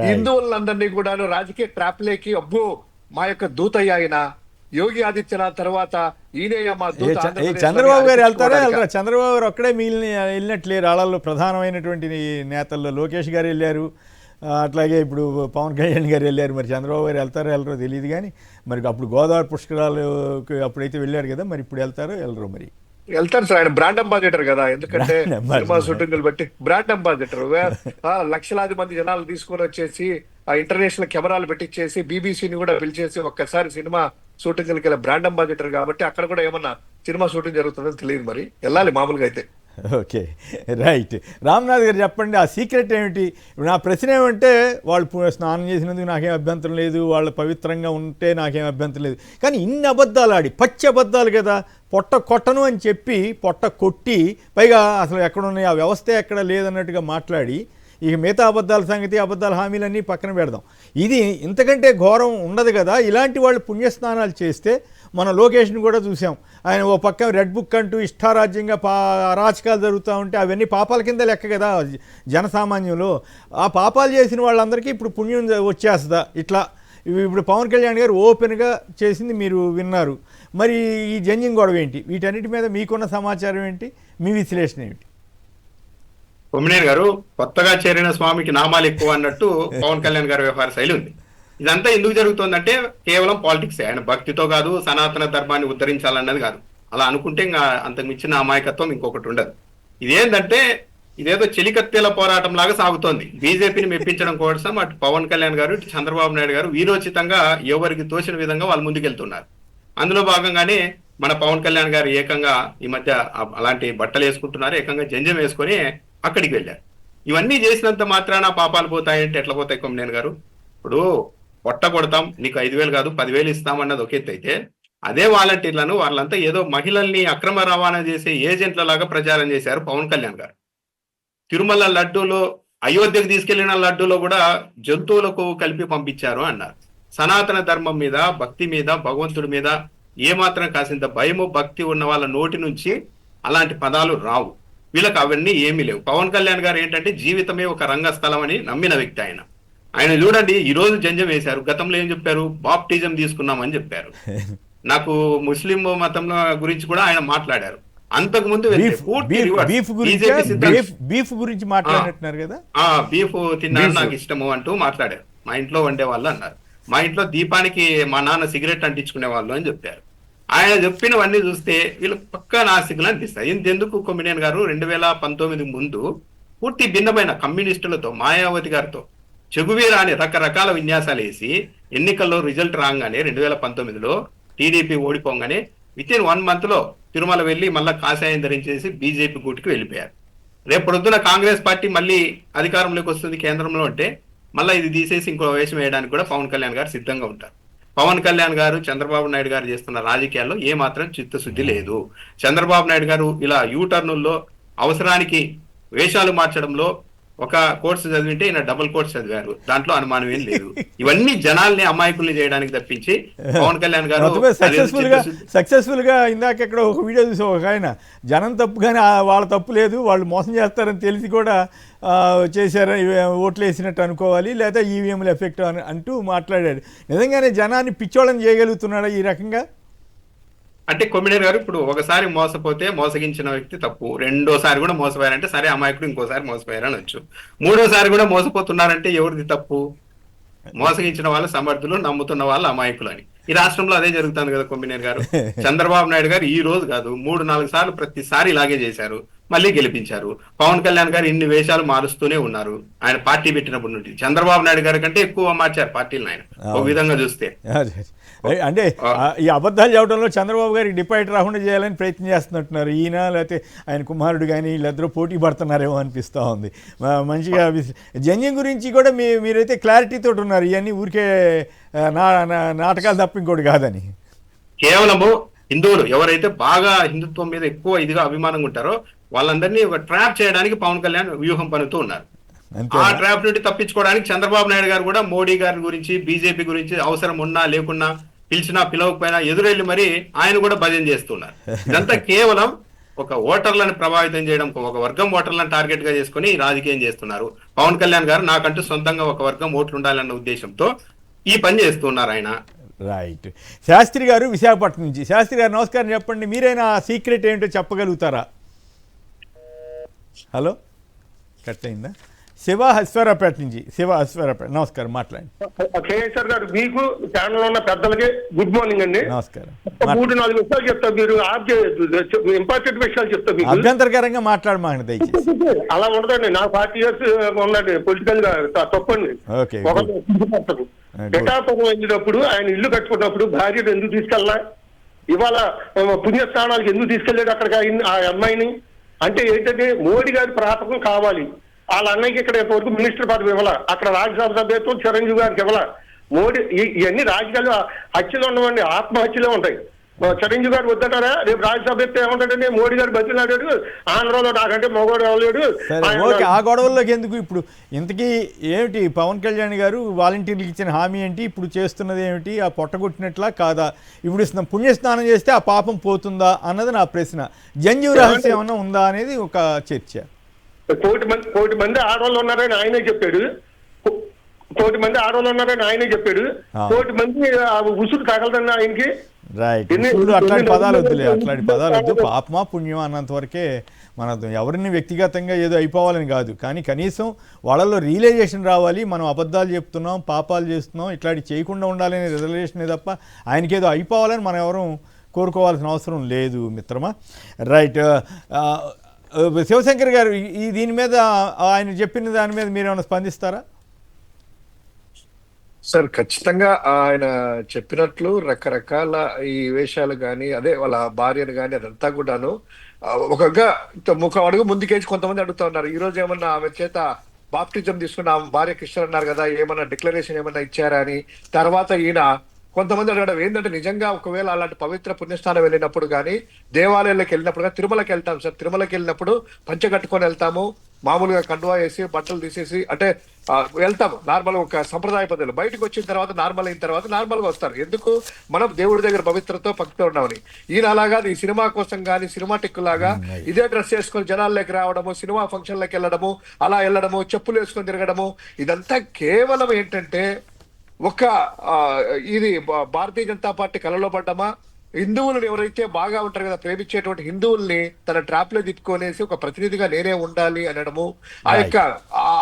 హిందువులందరినీ కూడా రాజకీయ ట్రాప్లేకి అబ్బో మా యొక్క దూతయ్య ఆయన యోగి ఆదిత్యనాథ్ తర్వాత చంద్రబాబు గారు వెళ్తారా? చంద్రబాబు గారు ఒక్కడే వెళ్ళినట్లేరు. వాళ్ళలో ప్రధానమైనటువంటి నేతల్లో లోకేష్ గారు వెళ్ళారు, అట్లాగే ఇప్పుడు పవన్ కళ్యాణ్ గారు వెళ్ళారు. మరి చంద్రబాబు గారు వెళ్ళరో తెలియదు. కానీ మరి అప్పుడు గోదావరి పుష్కరాలు అప్పుడైతే వెళ్ళారు కదా, మరి ఇప్పుడు వెళ్ళరో? మరి వెళ్తారు సార్, ఆయన బ్రాండ్ అంబాసిడర్ కదా. ఎందుకంటే సినిమా షూటింగ్లు బట్టి బ్రాండ్ అంబాసిడర్ లక్షలాది మంది జనాలు తీసుకొని వచ్చేసి ఆ ఇంటర్నేషనల్ కెమెరాలు పెట్టించేసి బీబీసీని కూడా పిలిచేసి ఒక్కసారి సినిమా షూటింగ్లకి వెళ్ళి బ్రాండ్ అంబాసిడర్ కాబట్టి అక్కడ కూడా ఏమన్నా సినిమా షూటింగ్ జరుగుతుందని తెలియదు. మరి వెళ్ళాలి మామూలుగా అయితే. Okay, right. రామ్నాథ్ గారు చెప్పండి, ఆ సీక్రెట్ ఏమిటి? ఇప్పుడు నా ప్రశ్న ఏమంటే వాళ్ళు స్నానం చేసినందుకు నాకేం అభ్యంతరం లేదు, వాళ్ళు పవిత్రంగా ఉంటే నాకేం అభ్యంతరం లేదు. కానీ ఇన్ని అబద్ధాలు ఆడి, పచ్చి అబద్ధాలు కదా, పొట్ట కొట్టను అని చెప్పి పొట్ట కొట్టి పైగా అసలు ఎక్కడున్నాయి ఆ వ్యవస్థ ఎక్కడ లేదన్నట్టుగా మాట్లాడి ఇక మిగతా అబద్ధాల సంగతి, అబద్ధాల హామీలన్నీ పక్కన పెడదాం. ఇది ఇంతకంటే ఘోరం ఉండదు కదా. ఇలాంటి వాళ్ళు పుణ్యస్నానాలు చేస్తే మన లొకేషన్ కూడా చూసాం. ఆయన ఓ పక్క రెడ్ బుక్ అంటూ ఇష్టారాజ్యంగా అరాచకాలు జరుగుతూ ఉంటే అవన్నీ పాపాల కింద లెక్క కదా జనసామాన్యంలో. ఆ పాపాలు చేసిన వాళ్ళందరికీ ఇప్పుడు పుణ్యం వచ్చేస్తుందా? ఇట్లా ఇప్పుడు పవన్ కళ్యాణ్ గారు ఓపెన్గా చేసింది మీరు విన్నారు. మరి ఈ జంజింగ్ గొడవ ఏంటి? వీటన్నిటి మీద మీకున్న సమాచారం ఏంటి? మీ విశ్లేషణ ఏమిటి? కొమ్మినేని గారు, కొత్తగా చేరిన స్వామికి నామాలు ఎక్కువ అన్నట్టు పవన్ కళ్యాణ్ గారి వ్యవహార శైలి ఉంది. ఇదంతా ఎందుకు జరుగుతుందంటే కేవలం పాలిటిక్స్. ఆయన భక్తితో కాదు, సనాతన ధర్మాన్ని ఉద్ధరించాలన్నది కాదు. అలా అనుకుంటే ఇంకా అంతకు మించిన అమాయకత్వం ఇంకొకటి ఉండదు. ఇదేంటంటే ఇదేదో చెలికత్తెల పోరాటం లాగా సాగుతోంది. బీజేపీని మెప్పించడం కోసం అటు పవన్ కళ్యాణ్ గారు, ఇటు చంద్రబాబు నాయుడు గారు వీరోచితంగా ఎవరికి తోచిన విధంగా వాళ్ళు ముందుకెళ్తున్నారు. అందులో భాగంగానే మన పవన్ కళ్యాణ్ గారు ఏకంగా ఈ మధ్య అలాంటి బట్టలు వేసుకుంటున్నారు, ఏకంగా జంజం వేసుకొని అక్కడికి వెళ్ళారు. ఇవన్నీ చేసినంత మాత్రాన పాపాలు పోతాయంటే ఎట్లా పోతాయి కొమ్మినేని గారు? ఇప్పుడు పొట్ట కొడతాం, నీకు 5,000 కాదు 10,000 ఇస్తామన్నది ఒక ఎత్తు అయితే, అదే వాలంటీర్లను వాళ్ళంతా ఏదో మహిళల్ని అక్రమ రవాణా చేసే ఏజెంట్ల లాగా ప్రచారం చేశారు పవన్ కళ్యాణ్ గారు. తిరుమల లడ్డూలో, అయోధ్యకు తీసుకెళ్లిన లడ్డూలో కూడా జంతువులకు కలిపి పంపించారు అన్నారు. సనాతన ధర్మం మీద, భక్తి మీద, భగవంతుడి మీద ఏమాత్రం కాసింత భయము భక్తి ఉన్న వాళ్ళ నోటి నుంచి అలాంటి పదాలు రావు. వీళ్ళకి అవన్నీ ఏమీ లేవు. పవన్ కళ్యాణ్ గారు ఏంటంటే జీవితమే ఒక రంగస్థలం అని నమ్మిన వ్యక్తి ఆయన. ఆయన చూడండి, ఈ రోజు జంజం వేశారు, గతంలో ఏం చెప్పారు? బాప్టిజం తీసుకున్నామని చెప్పారు. నాకు ముస్లిం మతంలో గురించి కూడా ఆయన మాట్లాడారు. అంతకు ముందు బీఫ్ గురించి మాట్లాడినట్టున్నారు కదా. బీఫ్ తిన్నాను నాకు ఇష్టము అంటూ మాట్లాడారు. మా ఇంట్లో వండే వాళ్ళు అన్నారు. మా ఇంట్లో దీపానికి మా నాన్న సిగరెట్ అంటించుకునే వాళ్ళు అని చెప్పారు. ఆయన చెప్పినవన్నీ చూస్తే వీళ్ళు పక్కా నాస్తికులు అనిపిస్తాయి. ఇంతెందుకు కొమ్మినేని గారు 2019 ముందు పూర్తి భిన్నమైన కమ్యూనిస్టులతో మాయావతి గారితో చెగువీరా అని రకరకాల విన్యాసాలు వేసి ఎన్నికల్లో రిజల్ట్ రాగానే 2019లో టీడీపీ ఓడిపోగానే వితిన్ 1 month లో తిరుమల వెళ్లి మళ్ళా కాషాయం ధరించేసి బీజేపీ గూటికి వెళ్ళిపోయారు. రేపు పొద్దున కాంగ్రెస్ పార్టీ మళ్ళీ అధికారంలోకి వస్తుంది కేంద్రంలో అంటే మళ్ళీ ఇది తీసేసి ఇంకో వేషం వేయడానికి కూడా పవన్ కళ్యాణ్ గారు సిద్ధంగా ఉంటారు. పవన్ కళ్యాణ్ గారు చంద్రబాబు నాయుడు గారు చేస్తున్న రాజకీయాల్లో ఏ మాత్రం చిత్తశుద్ధి లేదు. చంద్రబాబు నాయుడు గారు ఇలా యూటర్నుల్లో అవసరానికి వేషాలు మార్చడంలో ఒక కోర్సు చదివింటే ఈయన డబుల్ కోర్స్ చదివారు, దాంట్లో అనుమానం ఏం లేదు. ఇవన్నీ జనాల్ని అమాయకుల్ని చేయడానికి తప్పించి పవన్ కళ్యాణ్ గారు సక్సెస్ఫుల్ గా ఇందాక ఇక్కడ ఒక వీడియో చూసి ఒక ఆయన జనం తప్పు కానీ వాళ్ళ తప్పు లేదు, వాళ్ళు మోసం చేస్తారని తెలిసి కూడా చేశారు, ఓట్లు వేసినట్టు అనుకోవాలి, లేదా ఈవీఎంల ఎఫెక్ట్ అని అంటూ మాట్లాడాడు. నిజంగానే జనాన్ని పిచ్చోళ్ళని చేయగలుగుతున్నాడా ఈ రకంగా? అంటే కొమ్మినేని గారు ఇప్పుడు ఒకసారి మోసపోతే మోసగించిన వ్యక్తి తప్పు, రెండోసారి కూడా మోసపోయారంటే సరే అమాయకుడు ఇంకోసారి మోసపోయారని వచ్చు, మూడోసారి కూడా మోసపోతున్నారంటే ఎవరిది తప్పు? మోసగించిన వాళ్ళు సమర్థులు, నమ్ముతున్న వాళ్ళు అమాయకులు అని. ఈ రాష్ట్రంలో అదే జరుగుతుంది కదా కొమ్మినేని గారు. చంద్రబాబు నాయుడు గారు ఈ రోజు కాదు 3-4 సార్లు ప్రతిసారి ఇలాగే చేశారు, మళ్ళీ గెలిపించారు. పవన్ కళ్యాణ్ గారు ఇన్ని వేషాలు మారుస్తూనే ఉన్నారు ఆయన పార్టీ పెట్టినప్పటి నుండి. చంద్రబాబు నాయుడు గారి కంటే ఎక్కువ మార్చారు పార్టీలను ఆయన ఒక విధంగా చూస్తే. అంటే ఈ అబద్ధాలు చెప్పడంలో చంద్రబాబు గారికి డిపాజిట్ రాకుండా చేయాలని ప్రయత్నం చేస్తున్నట్టున్నారు ఈయన, లేకపోతే ఆయన కుమారుడు కానీ వీళ్ళిద్దరూ పోటీ పడుతున్నారేమో అనిపిస్తూ ఉంది. మంచిగా జంజం గురించి కూడా మీరైతే క్లారిటీతో ఉన్నారు, ఇవన్నీ ఊరికే నాటకాలు తప్ప ఇంకోటి కాదని. కేవలము హిందువులు ఎవరైతే బాగా హిందుత్వం మీద ఎక్కువ ఇదిగా అభిమానంగా ఉంటారో వాళ్ళందరినీ ఒక ట్రాప్ చేయడానికి పవన్ కళ్యాణ్ వ్యూహం పనుతూ ఉన్నారు. ఆ ట్రాప్ నుండి తప్పించుకోవడానికి చంద్రబాబు నాయుడు గారు కూడా మోడీ గారి గురించి బీజేపీ గురించి అవసరం ఉన్నా లేకున్నా పిలిచినా పిలవకపోయినా ఎదురెళ్ళి మరి ఆయన కూడా భజన చేస్తున్నారు. ఇదంతా కేవలం ఒక ఓటర్లను ప్రభావితం చేయడం, ఒక వర్గం ఓటర్లను టార్గెట్ గా చేసుకుని రాజకీయం చేస్తున్నారు. పవన్ కళ్యాణ్ గారు నాకంటూ సొంతంగా ఒక వర్గం ఓట్లు ఉండాలన్న ఉద్దేశంతో ఈ పని చేస్తున్నారు ఆయన. రైట్. శాస్త్రి గారు విశాఖపట్నం నుంచి. శాస్త్రి గారు నమస్కారం, చెప్పండి, మీరైనా సీక్రెట్ ఏంటో చెప్పగలుగుతారా? హలో, కట్ అయిందా? శివ హస్వరాపేట నుంచి. శివ హస్వరాపేట, నమస్కారం, మాట్లాడండి. కేఎస్ఆర్ గారు, మీకు ఛానల్ ఉన్న పెద్దలకి గుడ్ మార్నింగ్ అండి. నమస్కారం. 3-4 విషయాలు చెప్తా, మీరు ఇంపార్టెంట్ విషయాలు చెప్తా. మీకు అభ్యంతరకరంగా మాట్లాడమాకండి దయచేసి. అలా ఉండదండి, నాకు 40 years ఉందండి పొలిటికల్ గా, తప్పండి. పిఠాపురం వెళ్ళినప్పుడు ఆయన ఇల్లు కట్టుకున్నప్పుడు భార్యను ఎందుకు తీసుకెళ్ళా, ఇవాళ పుణ్యస్థానాలకు ఎందుకు తీసుకెళ్ళాడు అక్కడికి ఆ అమ్మాయిని? అంటే ఏంటంటే మోడీ గారి ప్రాపకం కావాలి. వాళ్ళ అన్నయ్యకి ఇక్కడ ఇంతవరకు మినిస్టర్ పదవి ఇవ్వాల, అక్కడ రాజ్యసభ సభ్యత్వం చిరంజీవి గారికి ఇవ్వాల. మోడీ ఇవన్నీ రాజకీయాలు హత్యలు ఉండవండి, ఆత్మహత్యలే ఉంటాయి. చిరంజీవి గారు వద్దటారా? రేపు రాజ్యసభ ఏమంటాడంటే మోడీ గారు బతిలాడాడు, ఆంధ్రాలో నాకంటే మగవాడు అవ్వలేడు. ఓకే, ఆ గొడవల్లోకి ఎందుకు? ఇప్పుడు ఇంతకీ ఏమిటి పవన్ కళ్యాణ్ గారు వాలంటీర్లకు ఇచ్చిన హామీ ఏంటి, ఇప్పుడు చేస్తున్నది ఏమిటి? ఆ పొట్టగొట్టినట్లా కాదా? ఇప్పుడు పుణ్యస్నానం చేస్తే ఆ పాపం పోతుందా అన్నది నా ప్రశ్న. జంజీవ రహస్యం ఏమన్నా ఉందా అనేది ఒక చర్చ. 1,000,000 మంది ఆడవాళ్ళు ఉన్నారని ఆయనే చెప్పాడు. 1,000,000 మంది ఆడవాళ్ళు ఉన్నారని ఆయనే చెప్పాడు. 1,000,000 మంది ఉసురు తగలదండి ఆయనకి. రైట్. అట్లాంటి పదాలు వద్దులే, అట్లాంటి పదాలు వద్దు. పాపమా పుణ్యమా అన్నంత వరకే మన ఎవరిని వ్యక్తిగతంగా ఏదో అయిపోవాలని కాదు, కానీ కనీసం వాళ్ళలో రియలైజేషన్ రావాలి. మనం అబద్ధాలు చెప్తున్నాం, పాపాలు చేస్తున్నాం, ఇట్లాంటి చేయకుండా ఉండాలనే రియలైజేషనే తప్ప ఆయనకేదో అయిపోవాలని మనం ఎవరూ కోరుకోవాల్సిన అవసరం లేదు మిత్రమా. రైట్. శివశంకర్ గారు, దీని మీద ఆయన చెప్పిన దాని మీద మీరు ఏమైనా స్పందిస్తారా? సార్, ఖచ్చితంగా ఆయన చెప్పినట్లు రకరకాల ఈ వేషాలు కానీ, అదే వాళ్ళ భార్యను కానీ, అదంతా కూడాను ఒక అడుగు ముందుకేసి కొంతమంది అడుగుతా ఉన్నారు. ఈ రోజు ఏమన్నా ఆమె చేత బాప్టిజం తీసుకున్న ఆమె భార్య క్రిస్టియన్ అన్నారు కదా, ఏమన్నా డిక్లరేషన్ ఏమన్నా ఇచ్చారా అని. తర్వాత ఈయన కొంతమంది అడగడం ఏంటంటే, నిజంగా ఒకవేళ అలాంటి పవిత్ర పుణ్యస్థానం వెళ్ళినప్పుడు కానీ, దేవాలయాలకు వెళ్ళినప్పుడు కానీ, తిరుమలకి వెళ్తాం సార్, తిరుమలకి వెళ్ళినప్పుడు పంచె కట్టుకొని వెళ్తాము, మామూలుగా కండువా వేసి బట్టలు తీసేసి అంటే వెళ్తాము నార్మల్ ఒక సంప్రదాయ పద్ధతిలో. బయటకు వచ్చిన తర్వాత నార్మల్ అయిన తర్వాత నార్మల్గా వస్తారు. ఎందుకు? మనం దేవుడి దగ్గర పవిత్రతో భక్తితో ఉన్నామని. ఈయన అలాగా ఈ సినిమా కోసం కానీ సినిమాటిక్ లాగా ఇదే డ్రెస్ వేసుకొని జనాల్లోకి రావడము, సినిమా ఫంక్షన్లకు వెళ్ళడము, అలా వెళ్ళడము, చెప్పులు వేసుకొని తిరగడము, ఇదంతా కేవలం ఏంటంటే ఇది భారతీయ జనతా పార్టీ కలలో పడ్డమా, హిందువులను ఎవరైతే బాగా ఉంటారు కదా, ప్రేమించేటువంటి హిందువుల్ని తన ట్రాప్ లో తిప్పుకొనేసి ఒక ప్రతినిధిగా నేనే ఉండాలి అనడము, ఆ యొక్క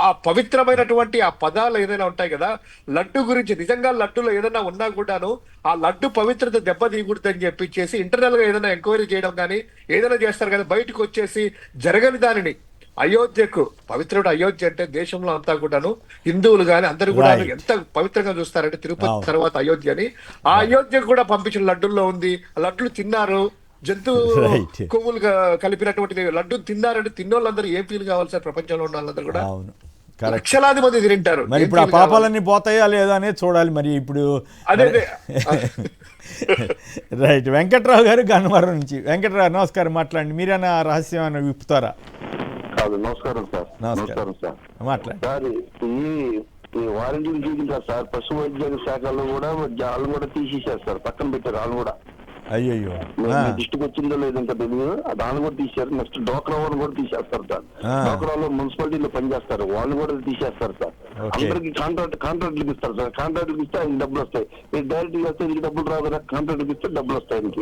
ఆ పవిత్రమైనటువంటి ఆ పదాలు ఏదైనా ఉంటాయి కదా, లడ్డు గురించి నిజంగా లడ్డులో ఏదైనా ఉన్నా కూడాను ఆ లడ్డు పవిత్రత దెబ్బతీయకూడదని చెప్పిచ్చేసి ఇంటర్నల్ గా ఏదైనా ఎంక్వైరీ చేయడం కానీ ఏదైనా చేస్తారు కదా, బయటకు వచ్చేసి జరగని దానిని అయోధ్యకు, పవిత్రుడు అయోధ్య అంటే దేశంలో అంతా కూడాను హిందువులు గాని అందరూ కూడా ఎంత పవిత్రంగా చూస్తారంటే తిరుపతి తర్వాత అయోధ్యని, ఆ అయోధ్యకు కూడా పంపించిన లడ్డుల్లో ఉంది. లడ్డులు తిన్నారు, జంతు కొవ్వులు కలిపినటువంటి లడ్డు తిన్నారంటే తిన్నోళ్ళందరూ ఏం ఫీల్ కావాలి సార్? ప్రపంచంలో ఉన్న వాళ్ళందరూ కూడా లక్షలాది మంది తింటారు. మరి ఇప్పుడు ఆ పాపాలన్నీ పోతాయా లేదా అనేది చూడాలి మరి ఇప్పుడు. అదే రైట్. వెంకట్రావు గారు గన్నవరం నుంచి. వెంకట్రావు నమస్కారం, మాట్లాడండి. మీరైనా రహస్యం అని విప్పుతారా? నమస్కారం సార్. నమస్కారం సార్, మాట్లాడండి. సార్ ఈ వారంటీలు చూపించారు సార్, పశు వైద్య శాఖలో కూడా వాళ్ళు కూడా తీసేశారు సార్, పక్కన పెట్టారు వాళ్ళు కూడా. అయ్యో, దృష్టికి వచ్చిందో లేదంటే తెలియదు, దాన్ని కూడా తీశారు. నెక్స్ట్ డోక్రా వాళ్ళు కూడా తీసేస్తారు సార్. డోక్రాలో మున్సిపాలిటీలో పనిచేస్తారు, వాళ్ళు కూడా తీసేస్తారు సార్. అందరికి కాంట్రాక్ట్లకు ఇస్తారు సార్. కాంట్రాక్ట్లకు ఇస్తే ఆయనకి డబ్బులు వస్తాయి. మీరు డైరెక్ట్ చేస్తే ఇంటికి డబ్బులు రాదు కదా, కాంట్రాక్ట్కి ఇస్తే డబ్బులు వస్తాయి ఆయనకి.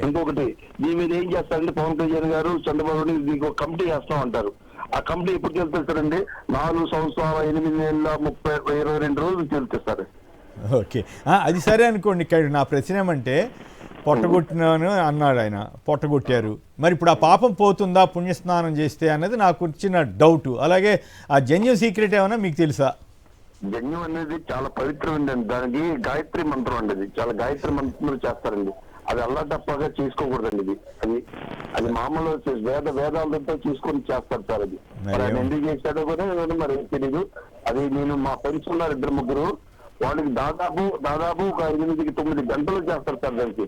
ఇంకొకటి దీని మీద ఏం చేస్తారంటే పవన్ కళ్యాణ్ గారు చంద్రబాబు దీనికి ఒక కమిటీ చేస్తాం అంటారు. ఆ కమిటీ ఎప్పుడు తెలుస్తారండి? 4 సంవత్సరాల 8 నెలల 22 రోజులు తెలుస్తారు. ఓకే, అది సరే అనుకోండి. ఇక్కడ నా ప్రశ్న ఏమంటే, పొట్టగొట్టినాను అన్నాడు ఆయన, పొట్టగొట్టారు, మరి ఇప్పుడు ఆ పాపం పోతుందా పుణ్యస్నానం చేస్తే అన్నది నాకు వచ్చిన డౌట్. అలాగే ఆ జన్యు సీక్రెట్ ఏమైనా మీకు తెలుసా? జన్యు అనేది చాలా పవిత్రమైందండి, దానికి గాయత్రి మంత్రం అండి. అది చాలా గాయత్రి మంత్రం చేస్తారండి. అది అల్లా తప్పగా చేసుకోకూడదండి. అది మామూలు వేదాలతో చూసుకొని చేస్తారు సార్. అది మరి ఆయన ఎందుకు చేశాడో కూడా మరి తెలీదు. అది నేను మా ఫ్రెండ్స్ ఉన్నారు 2-3, వాళ్ళకి దాదాపు ఒక 8-9 గంటలు చేస్తారు సార్ దానికి.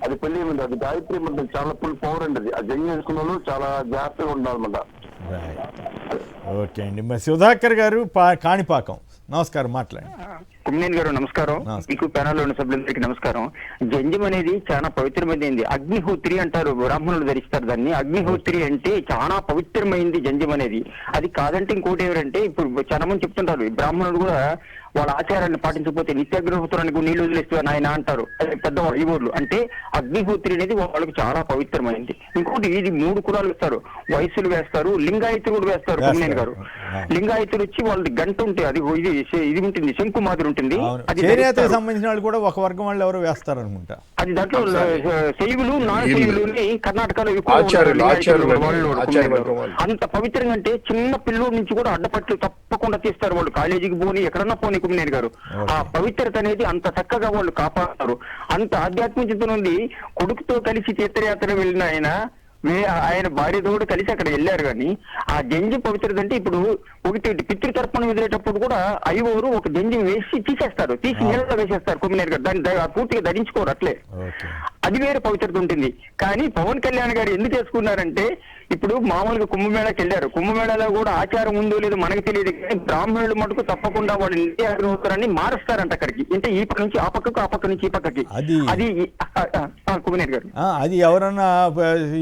అది పెళ్లి ఉంది. అది గాయత్రి మంత్రం చాలా ఫుల్ పవర్ అండి. అది జన్యు చేసుకున్న వాళ్ళు చాలా జాగ్రత్తగా ఉండాలన్నమాట. ఓకే అండి. మరి సుధాకర్ గారు కాణిపాకం, నమస్కారం, మాట్లాడండి. కుమ్మినేని గారు నమస్కారం. మీకు ప్యానల్లో ఉన్న సభ్యులందరికీ నమస్కారం. జంజం అనేది చాలా పవిత్రమైనది. అగ్నిహోత్రి అంటారు, బ్రాహ్మణులు ధరిస్తారు దాన్ని. అగ్నిహోత్రి అంటే చాలా పవిత్రమైంది జంజం అనేది. అది కాదంటే ఇంకోటి ఎవరంటే, ఇప్పుడు చాలా మంది చెప్తుంటారు బ్రాహ్మణులు కూడా వాళ్ళ ఆచారాన్ని పాటించకపోతే నిత్యాగ్నిహోత్రానికి నీళ్లు వదిలేస్తారు ఆయన అంటారు. పెద్దవాళ్ళు ఈ ఊర్లు అంటే అగ్నిహోత్రి అనేది వాళ్ళకి చాలా పవిత్రమైనది. ఇంకోటి ఇది 3 కులాలు ఇస్తారు, వయసులు వేస్తారు, లింగాయతులు కూడా వేస్తారు. కుమ్మినేని గారు లింగాయతులు వచ్చి వాళ్ళది గంట ఉంటే అది ఇది ఉంటుంది, శంకు మాదిరి ఉంటుంది. అది సంబంధించిన వాళ్ళు కూడా ఒక వర్గం వాళ్ళు ఎవరు వేస్తారు అనుకుంటా. అది దాంట్లో శైవులు నాన్ శైవులు కర్ణాటకలో అంత పవిత్రంగా అంటే చిన్న పిల్లల నుంచి కూడా అడ్డపట్లు తప్పకుండా తీస్తారు వాళ్ళు. కాలేజీకి పోని ఎక్కడన్నా పోనీ కుమ్మినేని గారు ఆ పవిత్రత అనేది అంత చక్కగా వాళ్ళు కాపాడుతారు. అంత ఆధ్యాత్మికత నుండి కొడుకుతో కలిసి తీర్థయాత్ర వెళ్ళిన ఆయన భార్యతో కలిసి అక్కడ వెళ్ళారు. కానీ ఆ జంజి పవిత్రత అంటే ఇప్పుడు ఒకటి పితృతర్పణం వదిలేటప్పుడు కూడా ఐవోరు ఒక జంజి వేసి తీసేస్తారు, తీసి నీళ్ళలో వేసేస్తారు కుమ్మినేని గారు. దాన్ని పూర్తిగా ధరించుకోరు అట్లే. అది వేరే పవిత్రత ఉంటుంది. కానీ పవన్ కళ్యాణ్ గారు ఎందుకు చేసుకున్నారంటే, ఇప్పుడు మామూలుగా కుంభమేళాకి వెళ్ళారు, కుంభమేళాలో కూడా ఆచారం ఉందో లేదో మనకు తెలియదు, కానీ బ్రాహ్మణులు మటుకు తప్పకుండా వాళ్ళు నిత్యాగ్నిహోత్రాన్ని మారుస్తారంట అక్కడికి. అంటే ఈ పక్క నుంచి ఆ పక్కకు, ఆ పక్క నుంచి ఈ పక్కకి. అది కుమ్మినేని గారు అది ఎవరన్నా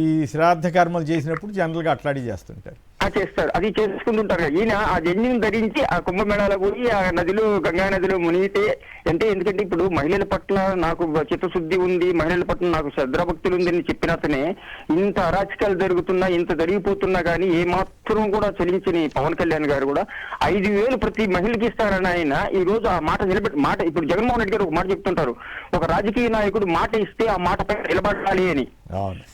ఈ శ్రాద్ధ కర్మలు చేసినప్పుడు జనరల్ గా అట్లాంటి చేస్తుంటారు, చేస్తారు. అది చేసుకుంటుంటారు. ఈయన ఆ జన్యుని ధరించి ఆ కుంభమేళాలో పోయి ఆ నదిలో, గంగా నదిలో మునిగితే అంటే, ఎందుకంటే ఇప్పుడు మహిళల పట్ల నాకు చిత్తశుద్ధి ఉంది, మహిళల పట్ల నాకు శ్రద్ధాభక్తులు ఉంది అని చెప్పిన అతనే ఇంత అరాచకాలు జరుగుతున్నా, ఇంత జరిగిపోతున్నా కానీ ఏ మాత్రం కూడా చలించని పవన్ కళ్యాణ్ గారు కూడా 5,000 ప్రతి మహిళకి ఇస్తారని ఆయన ఈ రోజు ఆ మాట మాట. ఇప్పుడు జగన్మోహన్ రెడ్డి గారు ఒక మాట చెప్తుంటారు, ఒక రాజకీయ నాయకుడు మాట ఇస్తే ఆ మాట పై నిలబడాలి అని.